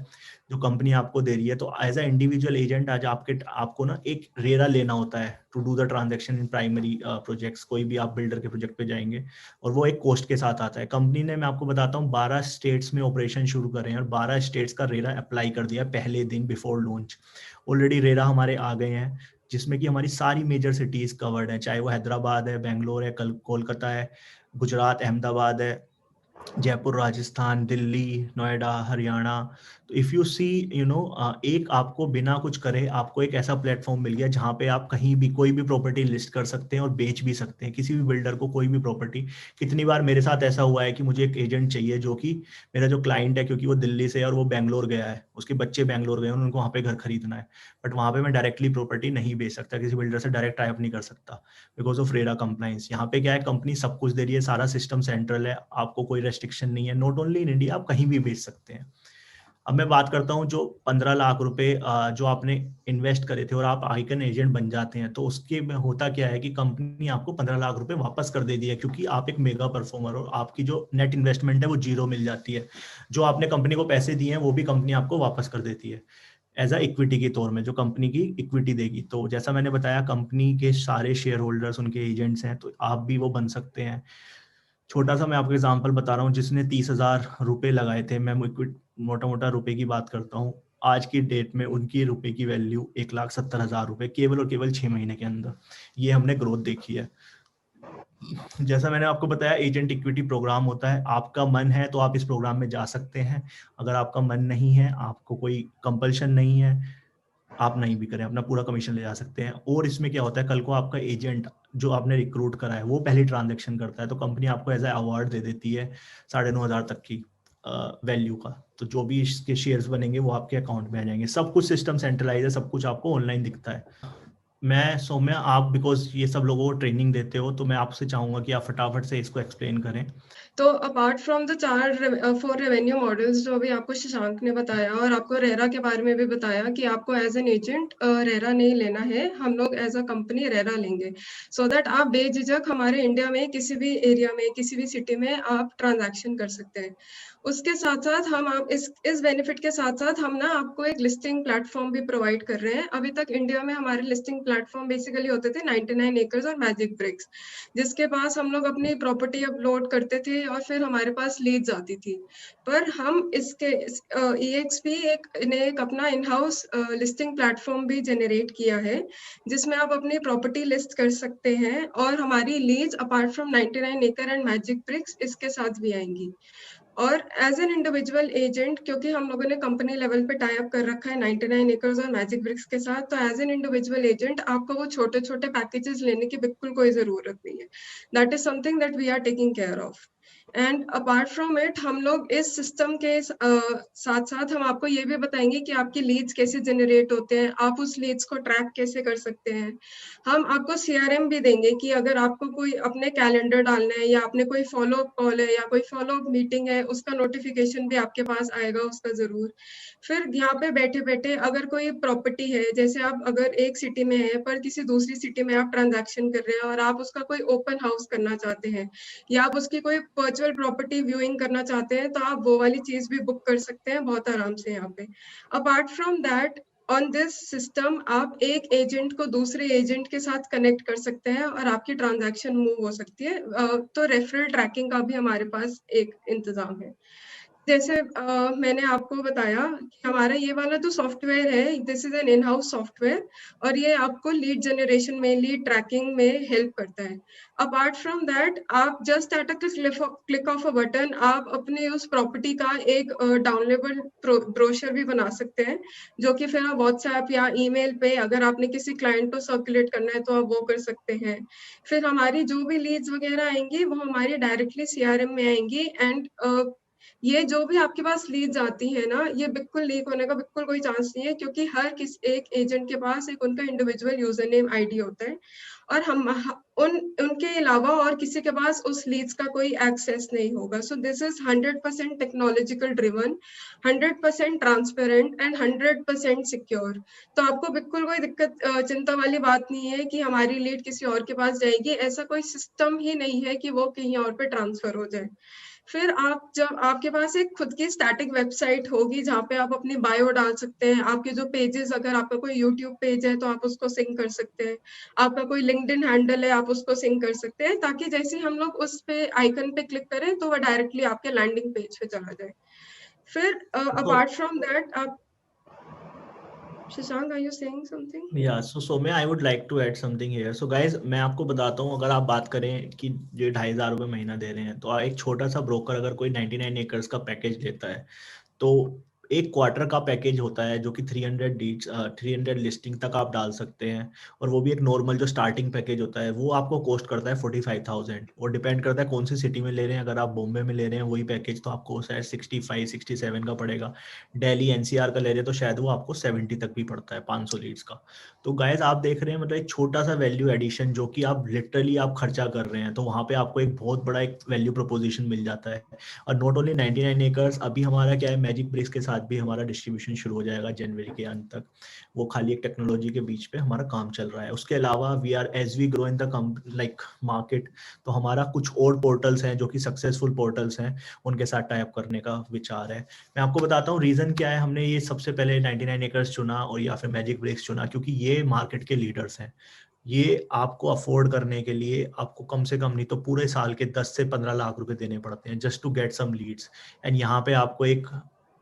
जो कंपनी आपको दे रही है। तो एज अ इंडिविजुअल एजेंट आज आपको ना एक रेरा लेना होता है to do the transaction in primary projects. कोई भी आप बिल्डर के प्रोजेक्ट पे जाएंगे और वो एक कॉस्ट के साथ आता है। कंपनी ने, मैं आपको बताता हूँ, 12 स्टेट्स में ऑपरेशन शुरू करे हैं और 12 स्टेट्स का रेरा अप्लाई कर दिया पहले दिन बिफोर लॉन्च। ऑलरेडी रेरा हमारे आ गए हैं, जिसमें कि हमारी सारी मेजर सिटीज कवर्ड है, चाहे वो हैदराबाद है, बेंगलोर है, कोलकाता है, गुजरात, अहमदाबाद है, जयपुर राजस्थान, दिल्ली, नोएडा, हरियाणा। तो इफ यू सी एक आपको बिना कुछ करे आपको एक ऐसा प्लेटफॉर्म मिल गया जहां पे आप कहीं भी कोई भी प्रॉपर्टी लिस्ट कर सकते हैं और बेच भी सकते हैं, किसी भी बिल्डर को कोई भी प्रॉपर्टी। कितनी बार मेरे साथ ऐसा हुआ है कि मुझे एक एजेंट चाहिए, जो कि मेरा जो क्लाइंट है, क्योंकि वो दिल्ली से है और वो बैंगलोर गया है, उसके बच्चे बैंगलोर गए हैं, उनको वहाँ पे घर खरीदना है, बट वहाँ पे मैं डायरेक्टली प्रॉपर्टी नहीं बेच सकता, किसी बिल्डर से डायरेक्ट टाइप नहीं कर सकता बिकॉज ऑफ रेरा कंप्लाइंस। यहाँ पे क्या है, कंपनी सब कुछ दे रही है, सारा सिस्टम सेंट्रल है, आपको कोई रेस्ट्रिक्शन नहीं है, नॉट ओनली इन इंडिया, आप कहीं भी बेच सकते हैं। अब मैं बात करता हूँ जो 15 लाख रुपए जो आपने इन्वेस्ट करे थे और आप आइकन एजेंट बन जाते हैं, तो उसके में होता क्या है कि कंपनी आपको 15 लाख रुपए वापस कर देती है, क्योंकि आप एक मेगा परफॉर्मर, और आपकी जो नेट इन्वेस्टमेंट है वो 0 मिल जाती है। जो आपने कंपनी को पैसे दिए हैं वो भी कंपनी आपको वापस कर देती है एज अ इक्विटी के तौर में, जो कंपनी की इक्विटी देगी। तो जैसा मैंने बताया, कंपनी के सारे शेयर होल्डर्स उनके एजेंट्स हैं, तो आप भी वो बन सकते हैं। छोटा सा मैं आपको एग्जांपल बता रहा हूँ, जिसने 30,000 रुपए लगाए थे, मैं मोटा मोटा रुपए की बात करता हूँ, आज की डेट में उनकी रुपए की वैल्यू 1,70,000 रुपए केवल और केवल 6 महीने के अंदर। ये हमने ग्रोथ देखी है। जैसा मैंने आपको बताया, एजेंट इक्विटी प्रोग्राम होता है, आपका मन है तो आप इस प्रोग्राम में जा सकते हैं, अगर आपका मन नहीं है, आपको कोई कंपल्शन नहीं है, आप नहीं भी करें, अपना पूरा कमीशन ले जा सकते हैं। और इसमें क्या होता है, कल को आपका एजेंट जो आपने रिक्रूट करा है वो पहली ट्रांजेक्शन करता है, तो कंपनी आपको एज ए अवार्ड दे देती है 9,500 तक की वैल्यू का। तो जो भी इसके शेयर्स बनेंगे वो आपके अकाउंट में आ जाएंगे। सब कुछ सिस्टम सेंट्रलाइज है, सब कुछ आपको ऑनलाइन दिखता है। मैं सौम्या, आप बिकॉज ये सब लोगों को ट्रेनिंग देते हो, तो मैं आपसे चाहूंगा कि आप फटाफट से इसको एक्सप्लेन करें। तो apart from the 4 revenue models जो अभी आपको शशांक ने बताया, और आपको रेरा के बारे में भी बताया कि आपको एज एन एजेंट रेरा नहीं लेना है, हम लोग एज अ कंपनी रेरा लेंगे, सो दैट आप बेझिझक हमारे इंडिया में किसी भी एरिया में, किसी भी सिटी में आप ट्रांजैक्शन कर सकते हैं। उसके साथ साथ हम आप इस बेनिफिट के साथ साथ हम ना आपको एक लिस्टिंग प्लेटफॉर्म भी प्रोवाइड कर रहे हैं। अभी तक इंडिया में हमारे लिस्टिंग प्लेटफॉर्म बेसिकली होते थे 99 एकर्स और मैजिक ब्रिक्स, जिसके पास हम लोग अपनी प्रॉपर्टी अपलोड करते थे थे और फिर हमारे पास लीड्स आती थी। पर हम इसके EXP ने एक अपना इन हाउस लिस्टिंग प्लेटफॉर्म भी जनरेट किया है, जिसमें आप अपनी प्रॉपर्टी लिस्ट कर सकते हैं और हमारी लीड्स अपार्ट फ्रॉम 99 एकड़ एंड मैजिक ब्रिक्स इसके साथ भी आएंगी। और एज एन इंडिविजुअल एजेंट, क्योंकि हम लोगों ने कंपनी लेवल पे टाई अप कर रखा है 99 एकर्स और मैजिक ब्रिक्स के साथ, तो एज एन इंडिविजुअल एजेंट आपको वो छोटे छोटे पैकेजेस लेने की बिल्कुल कोई जरूरत नहीं है। That is something that we are taking care of. And apart from it, हम लोग इस सिस्टम के साथ साथ हम आपको ये भी बताएंगे कि आपकी लीड्स कैसे जनरेट होते हैं, आप उस लीड्स को ट्रैक कैसे कर सकते हैं। हम आपको CRM भी देंगे कि अगर आपको कोई अपने कैलेंडर डालना है या आपने कोई फॉलो अप कॉल है या कोई फॉलो अप मीटिंग है, उसका नोटिफिकेशन भी आपके पास आएगा उसका जरूर। फिर यहाँ पे बैठे बैठे अगर कोई प्रॉपर्टी है, जैसे आप अगर एक सिटी में है पर किसी दूसरी सिटी में आप ट्रांजैक्शन कर रहे हैं और आप उसका कोई ओपन हाउस करना चाहते हैं या आप उसकी कोई वर्चुअल प्रॉपर्टी व्यूइंग करना चाहते हैं, तो आप वो वाली चीज भी बुक कर सकते हैं बहुत आराम से यहाँ पे। Apart from that, on this system आप एक एजेंट को दूसरे एजेंट के साथ कनेक्ट कर सकते हैं और आपकी ट्रांजैक्शन मूव हो सकती है। तो रेफरल ट्रैकिंग का भी हमारे पास एक इंतजाम है। जैसे मैंने आपको बताया कि हमारा ये वाला जो सॉफ्टवेयर है, this is an in house software और ये आपको लीड जनरेशन में, लीड ट्रैकिंग में हेल्प करता है। अपार्ट फ्रॉम दैट, आप just at a click of a button आप अपने उस प्रॉपर्टी का एक डाउनलोडेबल ब्रोशर भी बना सकते हैं, जो कि फिर आप व्हाट्सएप या ईमेल पे अगर आपने किसी क्लाइंट को सर्कुलेट करना है तो आप वो कर सकते हैं। फिर हमारी जो भी लीड्स वगैरह आएंगी वो हमारी डायरेक्टली CRM में आएंगी। एंड ये जो भी आपके पास लीड्स आती है ना, ये बिल्कुल लीक होने का बिल्कुल कोई चांस नहीं है, क्योंकि हर किस एक एजेंट के पास एक उनका इंडिविजुअल यूजर नेम ID होता है और हम उनके अलावा और किसी के पास उस लीड्स का कोई एक्सेस नहीं होगा। So this is 100% technological driven, 100% transparent and 100% secure. तो आपको बिल्कुल कोई दिक्कत चिंता वाली बात नहीं है कि हमारी लीड किसी और के पास जाएगी। ऐसा कोई सिस्टम ही नहीं है कि वो कहीं और पे ट्रांसफर हो जाए। फिर आप जब आपके पास एक खुद की स्टैटिक वेबसाइट होगी जहाँ पे आप अपनी बायो डाल सकते हैं, आपके जो पेजेस, अगर आपका कोई यूट्यूब पेज है तो आप उसको सिंक कर सकते हैं, आपका कोई लिंक्डइन हैंडल है आप उसको सिंक कर सकते हैं, ताकि जैसे हम लोग उस पे आइकन पे क्लिक करें तो वह डायरेक्टली आपके लैंडिंग पेज पे चला जाए। फिर तो अपार्ट फ्रॉम दैट, आप Shashank, are you saying something? या सो मैं I would like to add something here. So guys, मैं आपको बताता हूँ, अगर आप बात करें कि जो 2,500 महीना दे रहे हैं, तो एक छोटा सा ब्रोकर अगर कोई 99 एकर्स का पैकेज लेता है, तो एक क्वार्टर का पैकेज होता है जो कि 300 डीड्स 300 लिस्टिंग तक आप डाल सकते हैं। और वो भी एक नॉर्मल जो स्टार्टिंग पैकेज होता है वो आपको कॉस्ट करता है 45,000। और डिपेंड करता है कौन सी सिटी में ले रहे हैं। अगर आप बॉम्बे में ले रहे हैं वही पैकेज तो आपको शायद 65-67 का पड़ेगा। दिल्ली NCR का ले रहे हैं तो शायद वो आपको 70 तक भी पड़ता है 500 लीड्स का। तो गाइज आप देख रहे हैं, मतलब एक छोटा सा वैल्यू एडिशन जो कि आप लिटरली आप खर्चा कर रहे हैं, तो वहाँ पे आपको एक बहुत बड़ा एक वैल्यू प्रोपोजिशन मिल जाता है। और नॉट ओनली 99 एकर्स, अभी हमारा क्या है, मैजिक ब्रिक्स के साथ भी हमारा डिस्ट्रीब्यूशन शुरू हो जाएगा जनवरी के अंत तक। वो खाली एक टेक्नोलॉजी के बीच पे हमारा काम चल रहा है। उसके अलावा we are as we grow in the like market, तो हमारा कुछ और पोर्टल्स हैं जो कि सक्सेसफुल पोर्टल्स हैं, उनके साथ टाई अप करने का विचार है। मैं आपको बताता हूँ रीजन क्या है हमने ये सबसे पहले 99 एकर्स चुना और या फिर मैजिक ब्रिक्स चुना, क्योंकि ये मार्केट के लीडर्स हैं। ये आपको अफोर्ड करने के लिए आपको कम से कम नहीं तो पूरे साल के 10 से 15 लाख रुपए देने पड़ते हैं just to get some leads. And यहाँ पे आपको एक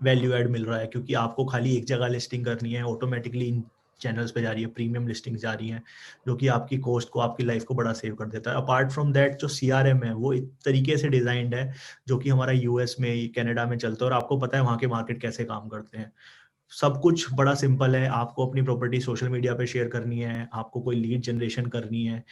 वैल्यू ऐड मिल रहा है, क्योंकि आपको खाली एक जगह लिस्टिंग करनी है, ऑटोमेटिकली इन चैनल्स पे जा रही है, प्रीमियम लिस्टिंग जा रही है, जो कि आपकी कॉस्ट को, आपकी लाइफ को बड़ा सेव कर देता है। अपार्ट फ्रॉम दैट, जो CRM है वो एक तरीके से डिजाइंड है जो कि हमारा US में, कनाडा में चलता है, और आपको पता है वहाँ के मार्केट कैसे काम करते हैं। सब कुछ बड़ा सिंपल है। आपको अपनी प्रॉपर्टी सोशल मीडिया पे शेयर करनी है, आपको कोई लीड जनरेशन करनी है,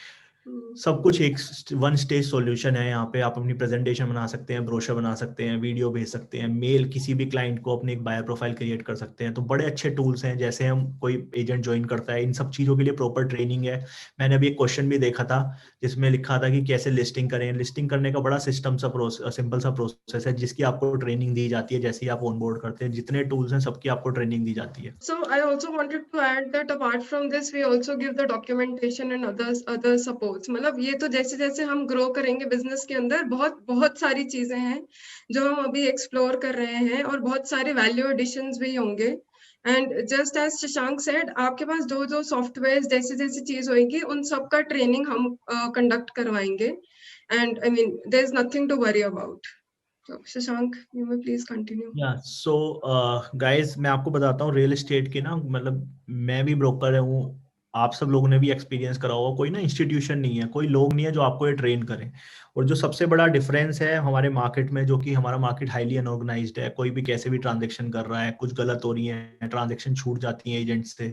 सब कुछ एक वन स्टेज सॉल्यूशन है। यहाँ पे आप अपनी प्रेजेंटेशन बना सकते हैं, ब्रोशर बना सकते हैं, वीडियो भेज सकते हैं, मेल किसी भी क्लाइंट को अपनी एक बायो प्रोफाइल क्रिएट कर सकते हैं। तो बड़े अच्छे टूल्स हैं। जैसे हम कोई एजेंट ज्वाइन करता है, इन सब चीज़ों के लिए प्रॉपर ट्रेनिंग है। मैंने अभी एक क्वेश्चन भी देखा था जिसमें लिखा था कि कैसे लिस्टिंग करें। लिस्टिंग करने का बड़ा सिंपल सा प्रोसेस है जिसकी आपको ट्रेनिंग दी जाती है जैसे ही आप ऑनबोर्ड करते हैं। जितने टूल्स हैं सबकी आपको ट्रेनिंग दी जाती है। So I also wanted to add that apart from this, we also give the documentation and other supports. मतलब ये तो जैसे जैसे हम ग्रो करेंगे बिजनेस के अंदर, बहुत बहुत सारी चीजें हैं जो हम अभी एक्सप्लोर कर रहे हैं और बहुत सारे वैल्यू एडिशंस भी होंगे। And just as Shashank said, आपके पास जो जो सॉफ्टवेयर जैसी जैसी चीज होगी उन सब का ट्रेनिंग हम कंडक्ट करवाएंगे, and I mean there is nothing to worry about. So, Shashank, you may please continue. So guys मैं आपको बताता हूँ रियल एस्टेट के ना, मतलब मैं भी ब्रोकर हूँ, आप सब लोगों ने भी एक्सपीरियंस करा होगा, कोई ना इंस्टीट्यूशन नहीं है, कोई लोग नहीं है जो आपको ये ट्रेन करें. और जो सबसे बड़ा डिफरेंस है हमारे मार्केट में, जो कि हमारा मार्केट हाईली अनऑर्गेनाइज्ड है, कोई भी कैसे भी ट्रांजेक्शन कर रहा है, कुछ गलत हो रही है, ट्रांजेक्शन छूट जाती है एजेंट से,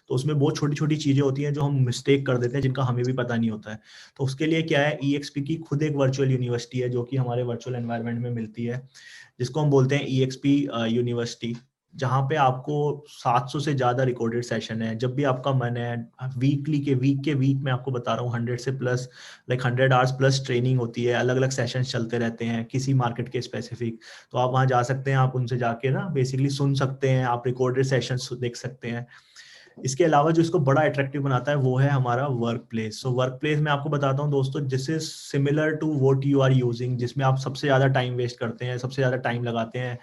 तो उसमें बहुत छोटी छोटी चीजें होती हैं जो हम मिस्टेक कर देते हैं, जिनका हमें भी पता नहीं होता है. तो उसके लिए क्या है, EXP की खुद एक वर्चुअल यूनिवर्सिटी है जो कि हमारे वर्चुअल एनवायरनमेंट में मिलती है, जिसको हम बोलते हैं EXP यूनिवर्सिटी, जहाँ पे आपको 700 से ज्यादा रिकॉर्डेड सेशन है. जब भी आपका मन है, वीक के वीक मैं आपको बता रहा हूँ 100 से plus, like 100 hours plus training होती है, अलग अलग सेशन चलते रहते हैं किसी मार्केट के स्पेसिफिक. तो आप वहाँ जा सकते हैं, आप उनसे जाके ना बेसिकली सुन सकते हैं, आप रिकॉर्डेड सेशंस देख सकते हैं. इसके अलावा जो इसको बड़ा अट्रैक्टिव बनाता है वो है हमारा work place. So work place में आपको बताता हूँ दोस्तों, this is similar to what you are using, जिसमें आप सबसे ज्यादा टाइम वेस्ट करते हैं, सबसे ज्यादा टाइम लगाते हैं,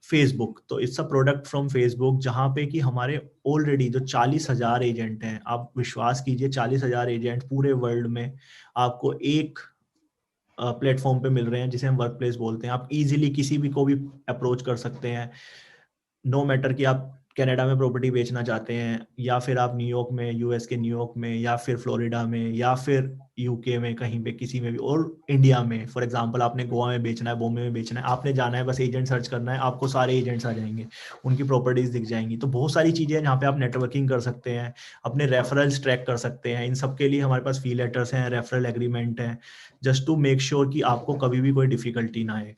फेसबुक. तो it's a product from Facebook, जहाँ पे कि हमारे ऑलरेडी जो 40,000 एजेंट हैं, आप विश्वास कीजिए 40,000 एजेंट पूरे वर्ल्ड में आपको एक प्लेटफॉर्म पे मिल रहे हैं, जिसे हम वर्क प्लेस बोलते हैं. आप इजीली किसी भी को भी अप्रोच कर सकते हैं, नो मैटर कि आप कनाडा में प्रॉपर्टी बेचना चाहते हैं, या फिर आप न्यूयॉर्क में, यूएस के न्यूयॉर्क में, या फिर फ्लोरिडा में, या फिर यूके में, कहीं पे किसी में भी, और इंडिया में फॉर एग्जांपल आपने गोवा में बेचना है, बॉम्बे में बेचना है, आपने जाना है, बस एजेंट सर्च करना है, आपको सारे एजेंट्स आ जाएंगे, उनकी प्रॉपर्टीज दिख जाएंगी. तो बहुत सारी चीजें हैं जहाँ पे आप नेटवर्किंग कर सकते हैं, अपने रेफरल्स ट्रैक कर सकते हैं. इन सब के लिए हमारे पास फी लेटर्स हैं, रेफरल एग्रीमेंट है, जस्ट टू मेक श्योर कि आपको कभी भी कोई डिफिकल्टी ना आए.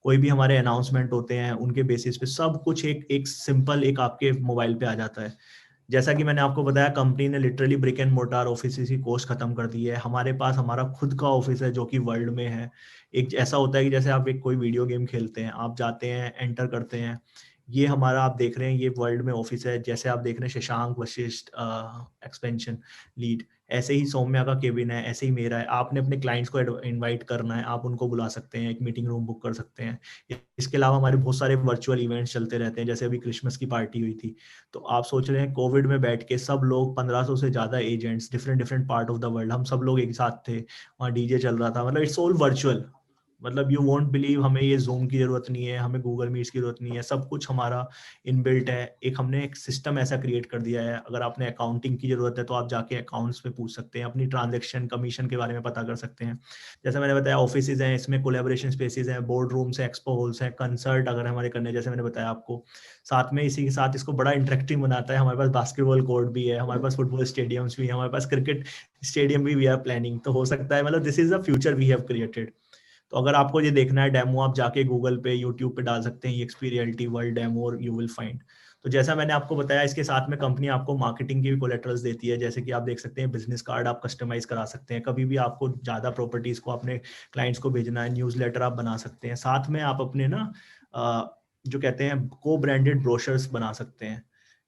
कोई भी हमारे अनाउंसमेंट होते हैं उनके बेसिस पे सब कुछ एक एक सिंपल एक आपके मोबाइल पे आ जाता है. जैसा कि मैंने आपको बताया, कंपनी ने literally brick and mortar office की कॉस्ट खत्म कर दी है. हमारे पास हमारा खुद का ऑफिस है जो कि वर्ल्ड में है. एक ऐसा होता है कि जैसे आप एक कोई वीडियो गेम खेलते हैं, आप जाते हैं, एंटर करते हैं, ये हमारा आप देख रहे हैं ये वर्ल्ड में ऑफिस है. जैसे आप देख रहे हैं शशांक वशिष्ठ एक्सपेंशन लीड, ऐसे ही सौम्या का केबिन है, ऐसे ही मेरा है. आपने अपने क्लाइंट्स को इनवाइट करना है, आप उनको बुला सकते हैं, एक मीटिंग रूम बुक कर सकते हैं. इसके अलावा हमारे बहुत सारे वर्चुअल इवेंट्स चलते रहते हैं, जैसे अभी क्रिसमस की पार्टी हुई थी. तो आप सोच रहे हैं कोविड में बैठ के सब लोग 1500 से ज्यादा agents different different part of the world, हम सब लोग एक साथ थे, वहाँ डीजे चल रहा था, मतलब इट्स ऑल वर्चुअल. मतलब यू वोंट बिलीव, हमें ये जूम की जरूरत नहीं है, हमें गूगल मीट्स की जरूरत नहीं है, सब कुछ हमारा इनबिल्ट है. एक हमने एक सिस्टम ऐसा क्रिएट कर दिया है, अगर आपने अकाउंटिंग की जरूरत है तो आप जाके अकाउंट्स पे पूछ सकते हैं, अपनी ट्रांजेक्शन कमीशन के बारे में पता कर सकते हैं. जैसे मैंने बताया ऑफिस हैं, इसमें कोलेबोरेशन स्पेसेस हैं, बोर्ड रूम्स हैं, एक्सपो हॉल्स हैं, कंसर्ट अगर हमारे करने, जैसे मैंने बताया आपको. साथ में इसी के साथ इसको बड़ा इंटरेक्टिव बनाता है, हमारे पास बास्केटबॉल कोर्ट भी है, हमारे पास फुटबॉल स्टेडियम्स भी है, हमारे पास क्रिकेट स्टेडियम भी वी आर प्लानिंग. तो हो सकता है, मतलब this is the future we have created. तो अगर आपको ये देखना है डेमो, आप जाके गूगल पे, यूट्यूब पे डाल सकते हैं EXP रियल्टी वर्ल्ड डेमो और यू विल फाइंड. तो जैसा मैंने आपको बताया, इसके साथ में कंपनी आपको मार्केटिंग की भी कोलेटरल्स देती है, जैसे कि आप देख सकते हैं बिजनेस कार्ड आप कस्टमाइज करा सकते हैं, कभी भी आपको ज्यादा प्रॉपर्टीज को अपने क्लाइंट्स को भेजना है, न्यूज़लेटर आप बना सकते हैं, साथ में आप अपने ना जो कहते हैं को ब्रांडेड ब्रोशर्स बना सकते हैं.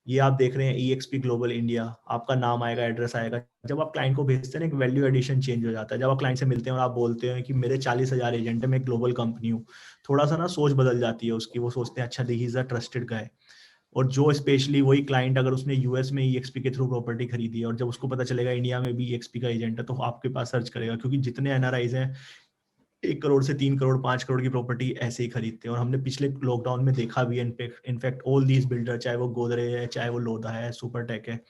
ये आप देख रहे हैं EXP ग्लोबल इंडिया, आपका नाम आएगा, एड्रेस आएगा. जब आप क्लाइंट को भेजते हैं ना, एक वैल्यू एडिशन चेंज हो जाता है. जब आप क्लाइंट से मिलते हैं और आप बोलते हैं कि मेरे 40,000 एजेंट है, मैं ग्लोबल कंपनी हूँ, थोड़ा सा ना सोच बदल जाती है उसकी. वो सोचते हैं अच्छा ही इज अ ट्रस्टेड गाय. और जो स्पेशली वही क्लाइंट अगर उसने यूएस में EXP के थ्रू प्रॉपर्टी खरीदी है, और जब उसको पता चलेगा इंडिया में भी EXP का एजेंट है, तो आपके पास सर्च करेगा, क्योंकि जितने NRIs हैं 1 करोड़ से 3 करोड़ 5 करोड़ की प्रॉपर्टी ऐसे ही खरीदते हैं. और हमने पिछले लॉकडाउन में देखा भी है, इनफैक्ट ऑल दीज बिल्डर, चाहे वो गोदरेज है, चाहे वो लोधा है, सुपरटेक है,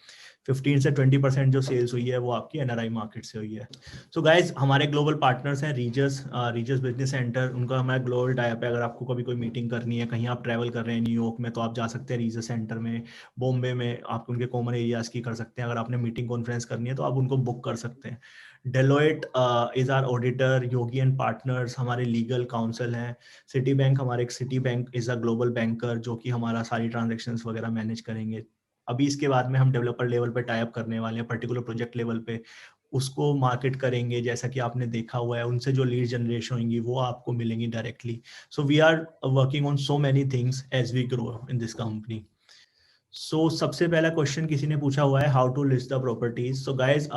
15 से 20% जो सेल्स हुई है वो आपकी NRI मार्केट से हुई है. सो गाइज, हमारे ग्लोबल पार्टनर्स हैं रीजस बिजनेस सेंटर, उनका हमारा ग्लोबल टाइप है. अगर आपको कभी कोई मीटिंग करनी है, कहीं आप ट्रैवल कर रहे हैं न्यूयॉर्क में, तो आप जा सकते हैं रीजस सेंटर में. बॉम्बे में आप उनके कॉमन एरियाज की कर सकते हैं. अगर आपने मीटिंग कॉन्फ्रेंस करनी है तो आप उनको बुक कर सकते हैं. Deloitte is our auditor, Yogi and partners हमारे लीगल काउंसिल हैं. सिटी बैंक, हमारे Citibank is a global banker, जो कि हमारा सारी ट्रांजेक्शन्स वगैरह मैनेज करेंगे. अभी इसके बाद में हम डेवलपर लेवल पे टाई अप करने वाले हैं, पर्टिकुलर प्रोजेक्ट लेवल पे उसको मार्केट करेंगे. जैसा कि आपने देखा हुआ है, उनसे जो लीड जनरेशन होंगी वो आपको मिलेंगी directly. So we are working on so many things as we grow in this company. So सबसे पहला क्वेश्चन किसी ने पूछा हुआ है, how to list the properties. So guys,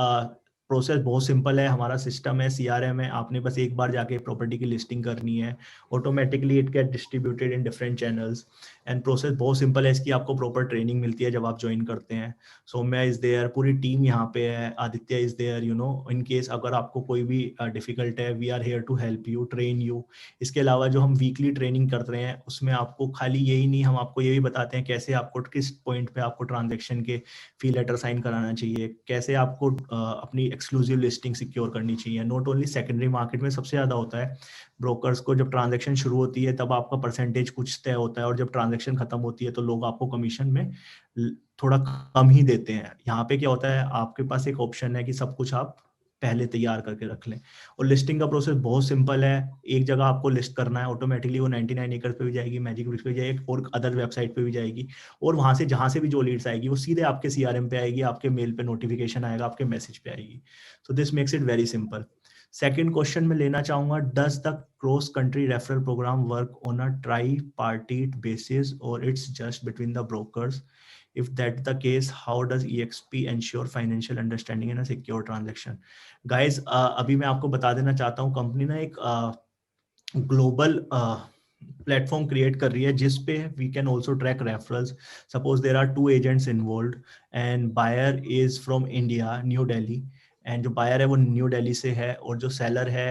process बहुत सिंपल है, हमारा सिस्टम है, CRM है, आपने बस एक बार जाके प्रॉपर्टी की लिस्टिंग करनी है, automatically it get distributed in different channels and process बहुत सिंपल है। इसकी आपको प्रॉपर ट्रेनिंग मिलती है जब आप ज्वाइन करते हैं। सौम्या इज देयर, पूरी टीम यहाँ पे है, Aditya is there, you know, in case अगर आपको कोई भी डिफिकल्ट है, we are here to help you, train you. इसके अलावा जो हम वीकली ट्रेनिंग कर रहे हैं उसमें आपको खाली यही नहीं, हम आपको ये भी बताते हैं कैसे आपको किस पॉइंट पे आपको ट्रांजेक्शन के फी लेटर साइन कराना चाहिए, कैसे आपको अपनी एक्सक्लूसिव लिस्टिंग सिक्योर करनी चाहिए। नॉट ओनली सेकेंडरी मार्केट में सबसे ज्यादा होता है, ब्रोकर्स को जब ट्रांजेक्शन शुरू होती है तब आपका परसेंटेज कुछ तय होता है, और जब ट्रांजेक्शन खत्म होती है तो लोग आपको कमीशन में थोड़ा कम ही देते हैं। यहाँ पे क्या होता है, आपके पास एक ऑप्शन है कि सब कुछ आप पहले तैयार करके रख लें। और लिस्टिंग का प्रोसेस बहुत सिंपल है, एक जगह आपको लिस्ट करना है, ऑटोमेटिकली वो 99 एकर्स पे भी जाएगी, मैजिक ब्रिक्स पे भी जाएगी, और अदर वेबसाइट पे भी जाएगी, और वहां से जहां से भी जो लीड्स आएगी वो सीधे आपके CRM पे आएगी, आपके मेल पे नोटिफिकेशन आएगा, आपके मैसेज पे आएगी। So this makes it very simple. Second question में लेना चाहूंगा, does the cross country referral programme work on a tripartite basis और it's just between the brokers? If that's the case, how does EXP ensure financial understanding in a secure transaction? Guys, अभी मैं आपको बता देना चाहता हूँ, company ना एक ग्लोबल प्लेटफॉर्म क्रिएट कर रही है जिस पे we can also track referrals. Suppose there are 2 agents involve and buyer is from India, New Delhi, and जो बायर है वो न्यू दिल्ली से है, और जो सेलर है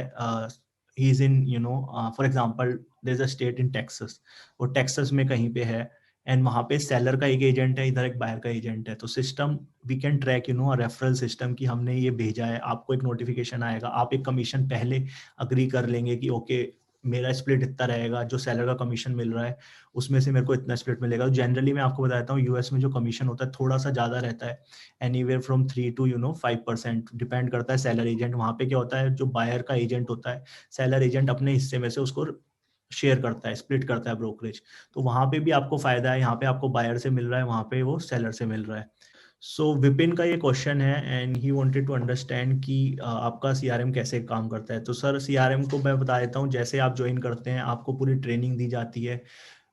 he is in, you know, for example there is a state in Texas, वो Texas में कहीं पे है, एंड वहाँ पे सेलर का एक एजेंट है, इधर एक बायर का एजेंट है। तो system we can track, you know, referral system की हमने ये भेजा है, आपको एक नोटिफिकेशन आएगा, आप एक कमीशन पहले अग्री कर लेंगे कि ओके मेरा स्प्लिट इतना रहेगा, जो सेलर का कमीशन मिल रहा है उसमें से मेरे को इतना स्प्लिट मिलेगा। जनरली मैं आपको बताता हूँ यूएस में जो कमीशन होता है थोड़ा सा ज्यादा रहता है, एनीवेयर फ्रॉम 3 to 5%, डिपेंड करता है सेलर एजेंट। वहाँ पे क्या होता है, जो बायर का एजेंट होता है, सेलर एजेंट अपने हिस्से में से उसको शेयर करता है, स्प्लिट करता है ब्रोकरेज। तो वहां पे भी आपको फायदा है, यहाँ पे आपको बायर से मिल रहा है, वहां पे वो सेलर से मिल रहा है। सो विपिन का ये क्वेश्चन है and he wanted to understand कि आपका CRM कैसे काम करता है। तो सर CRM को मैं बता देता हूँ, जैसे आप ज्वाइन करते हैं आपको पूरी ट्रेनिंग दी जाती है।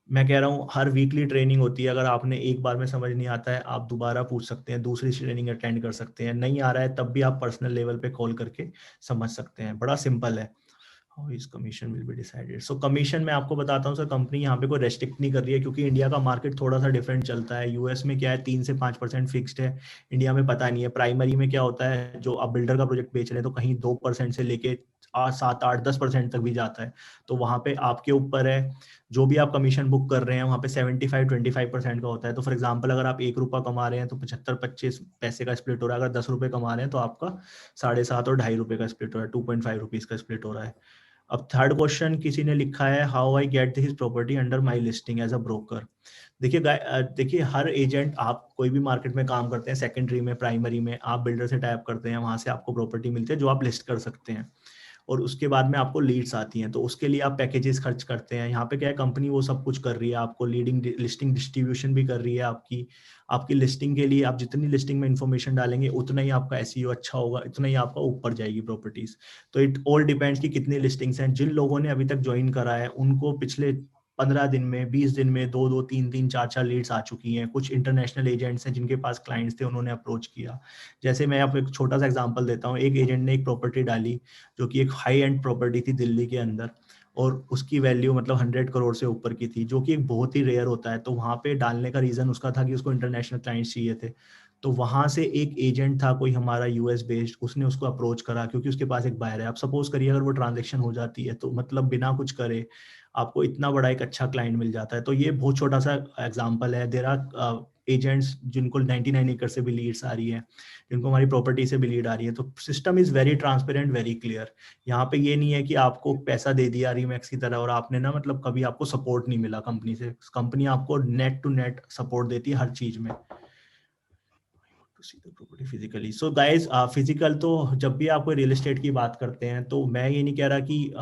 मैं कह रहा हूँ हर वीकली ट्रेनिंग होती है, अगर आपने एक बार में समझ नहीं आता है आप दोबारा पूछ सकते हैं, दूसरी ट्रेनिंग अटेंड कर सकते हैं, नहीं आ रहा है तब भी आप पर्सनल लेवल पे कॉल करके समझ सकते हैं, बड़ा सिंपल है। How is commission will be decided? So commission मैं आपको बताता हूँ सर, कंपनी यहाँ पे कोई रेस्ट्रिक्ट नहीं कर रही है, क्योंकि इंडिया का मार्केट थोड़ा सा डिफरेंट चलता है। यूएस में क्या है 3 से 5% फिक्स्ड है, इंडिया में पता नहीं है। प्राइमरी में क्या होता है, जो आप बिल्डर का प्रोजेक्ट बेच रहे हैं तो कहीं 2% से लेके 7, 8, 10% तक भी जाता है। तो वहाँ पे आपके ऊपर है, जो भी आप कमीशन बुक कर रहे हैं वहाँ पे 75-25% का होता है। तो फॉर एग्जाम्पल अगर आप 1 रुपया कमा रहे हैं तो 75-25 पैसे का स्प्लिट हो रहा है, अगर 10 रुपए कमा रहे हैं तो आपका 7.5 और 2.5 रुपए का स्प्लिट हो रहा है, 2.5 रुपीज का स्प्लिट हो रहा है। अब थर्ड क्वेश्चन किसी ने लिखा है, how I get this property under my listing as a broker? देखिए देखिए हर एजेंट, आप कोई भी मार्केट में काम करते हैं, सेकेंडरी में, प्राइमरी में, आप बिल्डर से टाइप करते हैं, वहां से आपको प्रॉपर्टी मिलती है जो आप लिस्ट कर सकते हैं, और उसके बाद में आपको लीड्स आती हैं, तो उसके लिए आप पैकेजेस खर्च करते हैं। यहाँ पे क्या है, कंपनी वो सब कुछ कर रही है, आपको लीडिंग लिस्टिंग डिस्ट्रीब्यूशन भी कर रही है। आपकी लिस्टिंग के लिए आप जितनी लिस्टिंग में इंफॉर्मेशन डालेंगे उतना ही आपका SEO अच्छा होगा, इतना ही आपका ऊपर जाएगी प्रॉपर्टीज। तो इट ऑल डिपेंड्स कि कितनी लिस्टिंग्स हैं। जिन लोगों ने अभी तक ज्वाइन करा है उनको पिछले 15 दिन में, 20 दिन में 2-2, 3-3, 4-4 लीड्स आ चुकी हैं। कुछ इंटरनेशनल एजेंट्स हैं जिनके पास क्लाइंट्स थे, उन्होंने अप्रोच किया। जैसे मैं आपको एक छोटा सा एग्जांपल देता हूँ, एक एजेंट ने एक प्रॉपर्टी डाली जो कि एक हाई एंड प्रॉपर्टी थी दिल्ली के अंदर, और उसकी वैल्यू मतलब 100 करोड़ से ऊपर की थी, जो कि एक बहुत ही रेयर होता है। तो वहां पे डालने का रीजन उसका था कि उसको इंटरनेशनल क्लाइंट्स चाहिए थे। तो वहां से एक एजेंट था कोई हमारा US बेस्ड, उसने उसको अप्रोच करा क्योंकि उसके पास एक बायर है। आप सपोज करिए अगर वो ट्रांजेक्शन हो जाती है तो मतलब बिना कुछ करे आपको इतना बड़ा एक अच्छा क्लाइंट मिल जाता है। तो ये बहुत छोटा सा एग्जांपल है। देयर आर एजेंट्स जिनको 99 एकड़ से भी लीड्स आ रही है, जिनको हमारी प्रॉपर्टी से भी लीड आ रही है। तो system is very transparent, very clear. यहाँ पे ये नहीं है कि आपको पैसा दे दिया रीमैक्स की तरह और आपने ना मतलब कभी आपको सपोर्ट नहीं मिला कंपनी से। कंपनी आपको नेट टू नेट सपोर्ट देती है हर चीज में। Property physically, so guys physical तो जब भी आप कोई रियल एस्टेट की बात करते हैं तो मैं ये नहीं कह रहा कि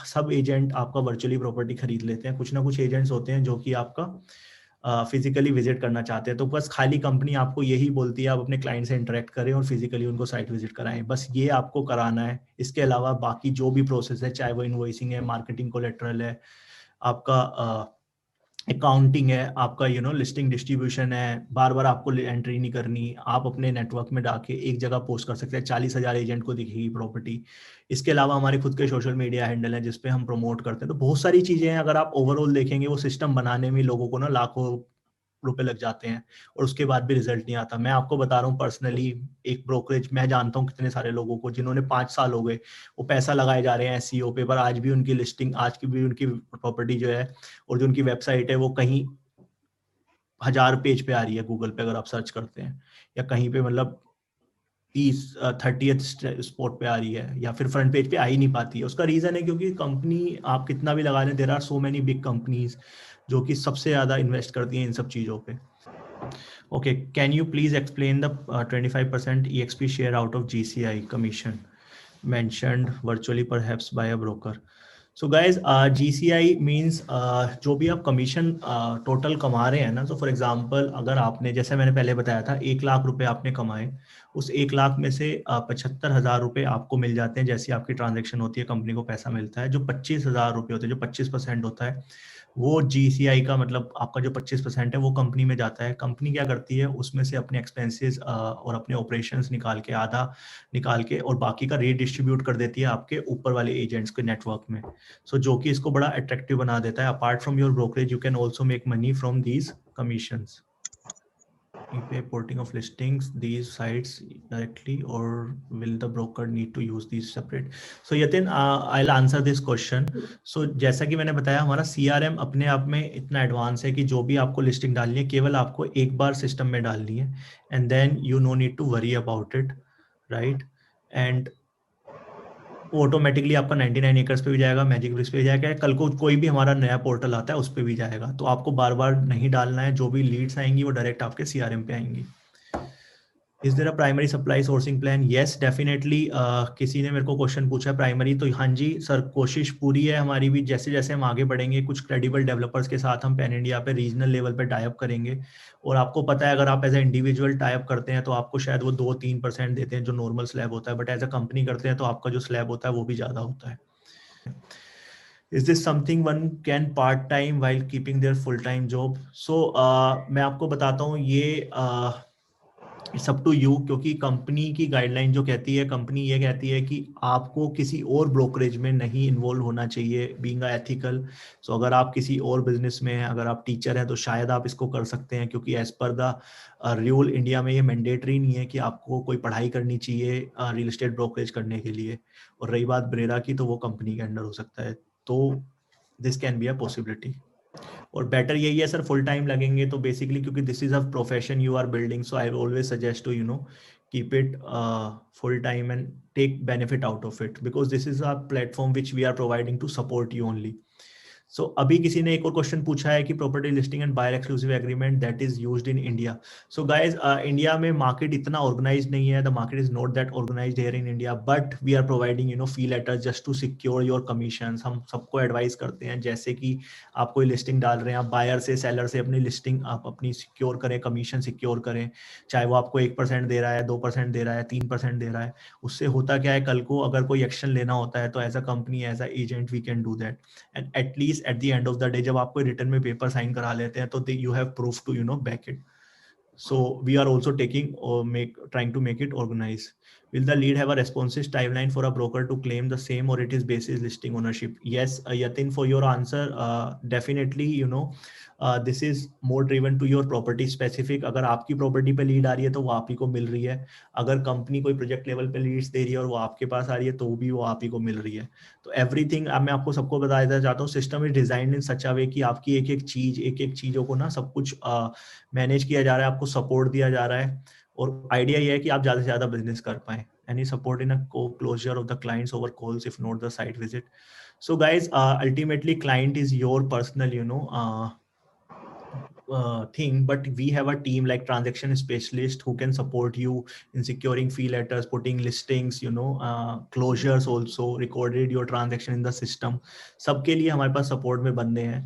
सब एजेंट आपका वर्चुअली प्रॉपर्टी खरीद लेते हैं। कुछ ना कुछ एजेंट्स होते हैं जो कि आपका फिजिकली विजिट करना चाहते हैं। तो बस खाली कंपनी आपको यही बोलती है आप अपने क्लाइंट से इंटरेक्ट करें और फिजिकली उनको साइट विजिट कराएं, बस ये आपको कराना है। इसके अलावा बाकी जो भी प्रोसेस है, चाहे वो इनवॉइसिंग है, मार्केटिंग कोलेटरल है, आपका अकाउंटिंग है आपका, लिस्टिंग डिस्ट्रीब्यूशन है, बार बार आपको एंट्री नहीं करनी, आप अपने नेटवर्क में डाके एक जगह पोस्ट कर सकते हैं, 40,000 एजेंट को दिखेगी प्रॉपर्टी। इसके अलावा हमारे खुद के सोशल मीडिया हैंडल है जिसपे हम प्रमोट करते हैं। तो बहुत सारी चीजें हैं, अगर आप ओवरऑल देखेंगे वो सिस्टम बनाने में लोगों को ना लाखों रुपए लग जाते हैं और उसके बाद भी रिजल्ट नहीं आता। मैं आपको बता रहा हूँ पर्सनली, एक ब्रोकरेज मैं जानता हूँ कितने सारे लोगों को जिन्होंने 5 साल हो गए वो पैसा लगाए जा रहे हैं एसईओ पे, पर आज भी उनकी लिस्टिंग, आज की भी उनकी प्रॉपर्टी जो है और जो उनकी वेबसाइट है वो कहीं 1000 पेज पे आ रही है गूगल पे अगर आप सर्च करते हैं, या कहीं पे मतलब 30th स्पॉट पे आ रही है, या फिर फ्रंट पेज पे आ ही नहीं पाती है। उसका रीजन है क्योंकि कंपनी आप कितना भी लगा लें, there are so many big companies जो कि सबसे ज्यादा इन्वेस्ट करती हैं इन सब चीजों पे। Okay, can you please explain the 25% EXP share out of GCI commission mentioned virtually perhaps by a broker? So guys, GCI means जो भी आप कमीशन टोटल कमा रहे हैं ना, तो फॉर एग्जांपल अगर आपने, जैसे मैंने पहले बताया था, 1 लाख रुपए आपने कमाए, उस 1 लाख में से 75,000 रुपए आपको मिल जाते हैं जैसी आपकी ट्रांजेक्शन होती है, कंपनी को पैसा मिलता है। जो 25,000 रुपए होते हैं, जो 25% होता है, वो GCI का मतलब आपका जो 25% है वो कंपनी में जाता है। कंपनी क्या करती है, उसमें से अपने एक्सपेंसेस और अपने ऑपरेशंस निकाल के, आधा निकाल के, और बाकी का रीडिस्ट्रीब्यूट कर देती है आपके ऊपर वाले एजेंट्स के नेटवर्क में। सो जो कि इसको बड़ा अट्रैक्टिव बना देता है। Apart from your brokerage, you can also make money from these commissions. You pay porting of listings these sites directly, or will the broker need to use these separate? So Yatin, I'll answer this question. So जैसा कि मैंने बताया, हमारा CRM अपने आप में इतना advance है कि जो भी आपको लिस्टिंग डालनी है केवल आपको एक बार सिस्टम में डालनी है, and then you no need to worry about it, right. And automatically आपका 99 एकर्स पे भी जाएगा, मैजिक ब्रिक्स पे भी जाएगा, कल को कोई भी हमारा नया पोर्टल आता है उस पे भी जाएगा। तो आपको बार बार नहीं डालना है, जो भी लीड्स आएंगी वो डायरेक्ट आपके CRM पे आएंगी। Is there a primary supply sourcing plan? Yes definitely. किसी ने मेरे को क्वेश्चन पूछा प्राइमरी, तो हाँ जी सर, कोशिश पूरी है हमारी भी। जैसे जैसे हम आगे बढ़ेंगे, कुछ क्रेडिबल डेवलपर्स के साथ हम पैन इंडिया पे रीजनल लेवल पे टाइप करेंगे। और आपको पता है, अगर आप एज ए इंडिविजुअल टाइप करते हैं तो आपको शायद वो 2-3% देते हैं जो नॉर्मल स्लैब होता है, बट एज अ कंपनी करते हैं तो आपका जो स्लैब होता है वो भी ज़्यादा होता है। Is this something one can part time while keeping their full time job? So मैं आपको बताता हूँ ये इट्स अप टू यू, क्योंकि कंपनी की गाइडलाइन जो कहती है, कंपनी ये कहती है कि आपको किसी और ब्रोकरेज में नहीं इन्वॉल्व होना चाहिए, बीइंग एथिकल। सो अगर आप किसी और बिजनेस में हैं, अगर आप टीचर हैं तो शायद आप इसको कर सकते हैं, क्योंकि as per the rule India में ये मैंडेटरी नहीं है कि आपको कोई पढ़ाई करनी चाहिए रियल एस्टेट ब्रोकरेज करने के लिए। और रही बात ब्रेरा की, तो वो कंपनी के अंडर हो सकता है, तो this can be a possibility. और बेटर यही है सर, फुल टाइम लगेंगे तो बेसिकली, क्योंकि this is a profession you are building, so I always suggest to keep it full time and take benefit out of it, because this is a platform which we are providing to support you only. So अभी किसी ने एक और question पूछा है कि property listing and buyer exclusive agreement that is used in India. So guys, India में market इतना ऑर्गेनाइज नहीं है, the market is not that organised here in India, but we are providing fee letters just to secure your commissions. हम सबको advice करते हैं, जैसे कि आप कोई लिस्टिंग डाल रहे हैं, आप बायर से, सेलर से अपनी लिस्टिंग आप अपनी सिक्योर करें, कमीशन सिक्योर करें, चाहे वो आपको 1% दे रहा है, 2% दे रहा है, 3% दे रहा है। उससे होता क्या है, कल को अगर कोई एक्शन लेना होता है तो as a company, as a agent, we can do that. And at least at the end of the day, जब आप कोई रिटर्न में पेपर साइन करा लेते हैं तो you have proof to back it. So we are also taking or trying to make it organized. Will the lead have a responsive timeline for a broker to claim the same, or it is basis listing ownership? Yes, Yatin, for your answer, definitely, this is more driven to your property specific. अगर आपकी property पे lead आ रही है तो वो आप ही को मिल रही है, अगर कंपनी कोई प्रोजेक्ट लेवल पे लीड्स दे रही है और वो आपके पास आ रही है तो भी वो आप ही को मिल रही है। तो एवरीथिंग, अब मैं आपको सबको बता देना चाहता हूँ, सिस्टम इज डिजाइन्ड इन सच अ वे कि आपकी एक एक चीजों को ना सब कुछ मैनेज किया जा रहा है, आपको सपोर्ट दिया जा रहा है, और आइडिया ये है कि आप ज्यादा से ज्यादा बिजनेस कर पाए। Any support in a closure of the clients over calls if not the site visit. So guys, ultimately client is your personal thing, but we have a team like transaction specialist who can support you in securing fee letters, putting listings, closures, also recorded your transaction in the system. सबके लिए हमारे पास support में बंदे हैं।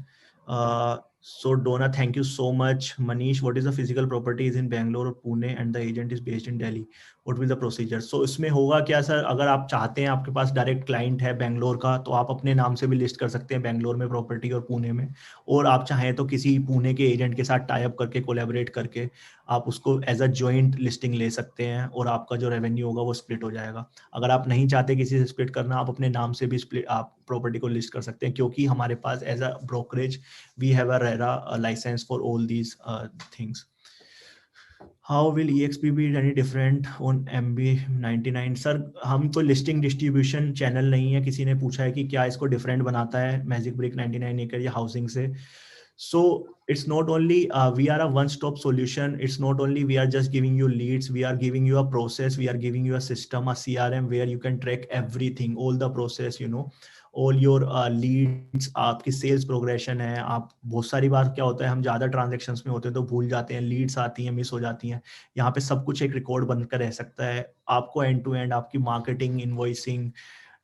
So Donna, thank you so much. Manish, what is the physical properties in Bangalore or Pune and the agent is based in Delhi? What will the procedure? So इसमें होगा क्या sir, अगर आप चाहते हैं आपके पास डायरेक्ट क्लाइंट है बैंगलोर का, तो आप अपने नाम से भी लिस्ट कर सकते हैं बैंगलोर में प्रॉपर्टी और पुणे में, और आप चाहें तो किसी पुणे के एजेंट के साथ टाई अप करके कोलैबोरेट करके आप उसको एज अ जॉइंट लिस्टिंग ले सकते हैं, और आपका जो रेवेन्यू होगा वो स्प्लिट हो जाएगा। अगर आप नहीं चाहते किसी से स्प्लिट करना, आप अपने नाम से भी स्प्लिट आप प्रॉपर्टी को लिस्ट कर सकते हैं, क्योंकि हमारे पास as a brokerage we have a RERA license for all these things. How will EXP be any different on MB99? Sir हम कोई लिस्टिंग डिस्ट्रीब्यूशन चैनल नहीं है, किसी ने पूछा है कि क्या इसको डिफरेंट बनाता है मैजिक ब्रिक 99 एकड़ या हाउसिंग से। So it's not only we are a one-stop solution. It's not only we are just giving you leads. We are giving you a process. We are giving you a system, a CRM where you can track everything, all the process. You know, all your leads. आपकी sales progression है। आप बहुत सारी बार क्या होता है, हम ज़्यादा transactions में होते हैं तो भूल जाते हैं, leads आती हैं, मिस हो जाती हैं। यहाँ पे सब कुछ एक रिकॉर्ड बनकर रह सकता है। आपको end to end आपकी marketing, invoicing,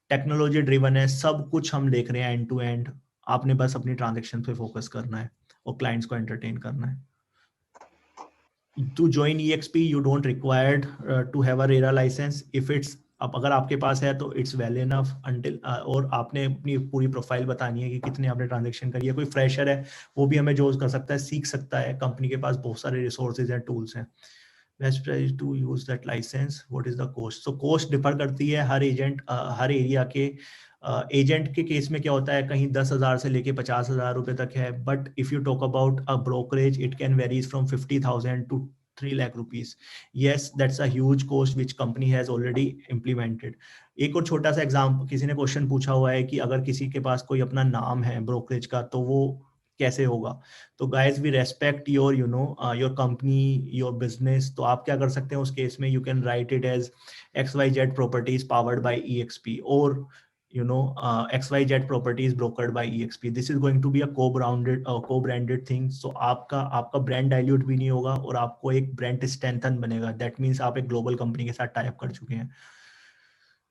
टेक्नोलॉजी ड्रिवन है, सब कुछ हम देख रहे हैं एंड टू एंड। आपने बस अपनी ट्रांजैक्शन पे फोकस करना है और क्लाइंट्स को एंटरटेन करना है। To join EXP you don't required to have a RERA licence. If it's अब अगर आपके पास है तो इट्स वेल इनफ अंटिल, और आपने अपनी पूरी प्रोफाइल बतानी है कि कितने आपने ट्रांजैक्शन करी है। कोई फ्रेशर है वो भी हमें जोज कर सकता है, सीख सकता है, कंपनी के पास बहुत सारे रिसोर्सेज हैं, टूल्स हैं। Best price to use that licence, what is the cost? So cost differ करती है हर एजेंट, हर एरिया के। एजेंट के केस में क्या होता है, कहीं 10,000 से लेके 50,000 रुपए तक है, but if you talk about a brokerage it can varies from 50,000 to 3 lakh rupees. Yes, that's a huge cost which company has already implemented. एक और छोटा सा एग्जाम्पल, किसी ने क्वेश्चन पूछा हुआ है कि अगर किसी के पास कोई अपना नाम है ब्रोकरेज का तो वो कैसे होगा? तो guys we respect your you know your company, your business. तो आप क्या कर सकते हैं उस केस में, you can write it as XYZ properties powered by EXP, और you know XYZ properties brokered by EXP. This is going to be a co-branded thing. So आपका brand dilute भी नहीं होगा और आपको एक brand strengthen बनेगा। That means आप एक global company के साथ tie up कर चुके हैं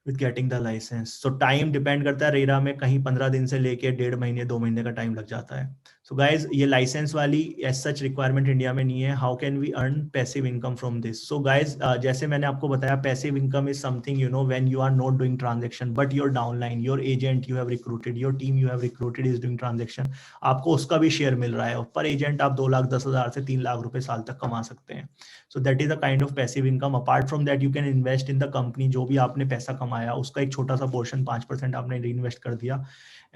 with getting the license. So time depend करता है, रेरा में कहीं 15 दिन से लेके 1.5 महीने 2 महीने का टाइम लग जाता है। So guys, ये लाइसेंस वाली as such रिक्वायरमेंट इंडिया में नहीं है। How can we earn passive income from this? So guys, जैसे मैंने आपको बताया, passive income is something you know when you are not doing transaction but your downline, your agent you have recruited, your team you have recruited is doing transaction, आपको उसका भी share मिल रहा है, और पर एजेंट आप 2,10,000 से 3 लाख रुपए साल तक कमा सकते हैं। So that is a kind of passive income. Apart from that, you can invest in the company. जो भी आपने पैसा कमाया उसका एक छोटा सा पोर्शन 5% आपने reinvest कर दिया,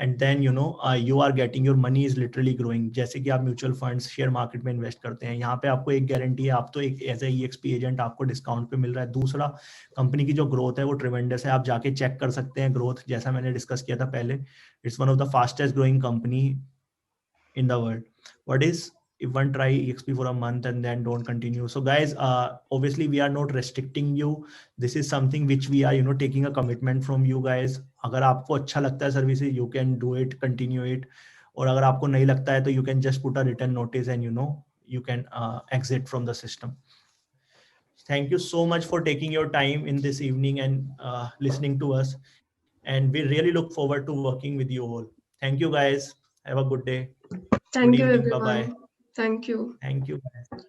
and then you know you are getting your money is literally growing. जैसे कि आप म्यूचुअल फंड्स शेयर मार्केट में इन्वेस्ट करते हैं, यहाँ पे आपको एक गारंटी है, आप तो एक एज ए EXP एजेंट आपको डिस्काउंट पे मिल रहा है। दूसरा, कंपनी की जो ग्रोथ है वो ट्रिमेंडस है, आप जाके चेक कर सकते हैं ग्रोथ, जैसा मैंने डिस्कस किया था पहले। It's one of the fastest growing company in the world. What is if one try EXP for a month and then don't continue? So guys, obviously we are not restricting you. This is something which we are taking a commitment from you guys. अगर आपको अच्छा लगता है services, you can do it, continue it. और अगर आपको नहीं लगता है तो you can just put a written notice and you can exit from the system. Thank you so much for taking your time in this evening and listening to us, and we really look forward to working with you all. Thank you guys. Have a good day. Thank Good you, evening. everyone. Bye bye. Thank you. Thank you guys.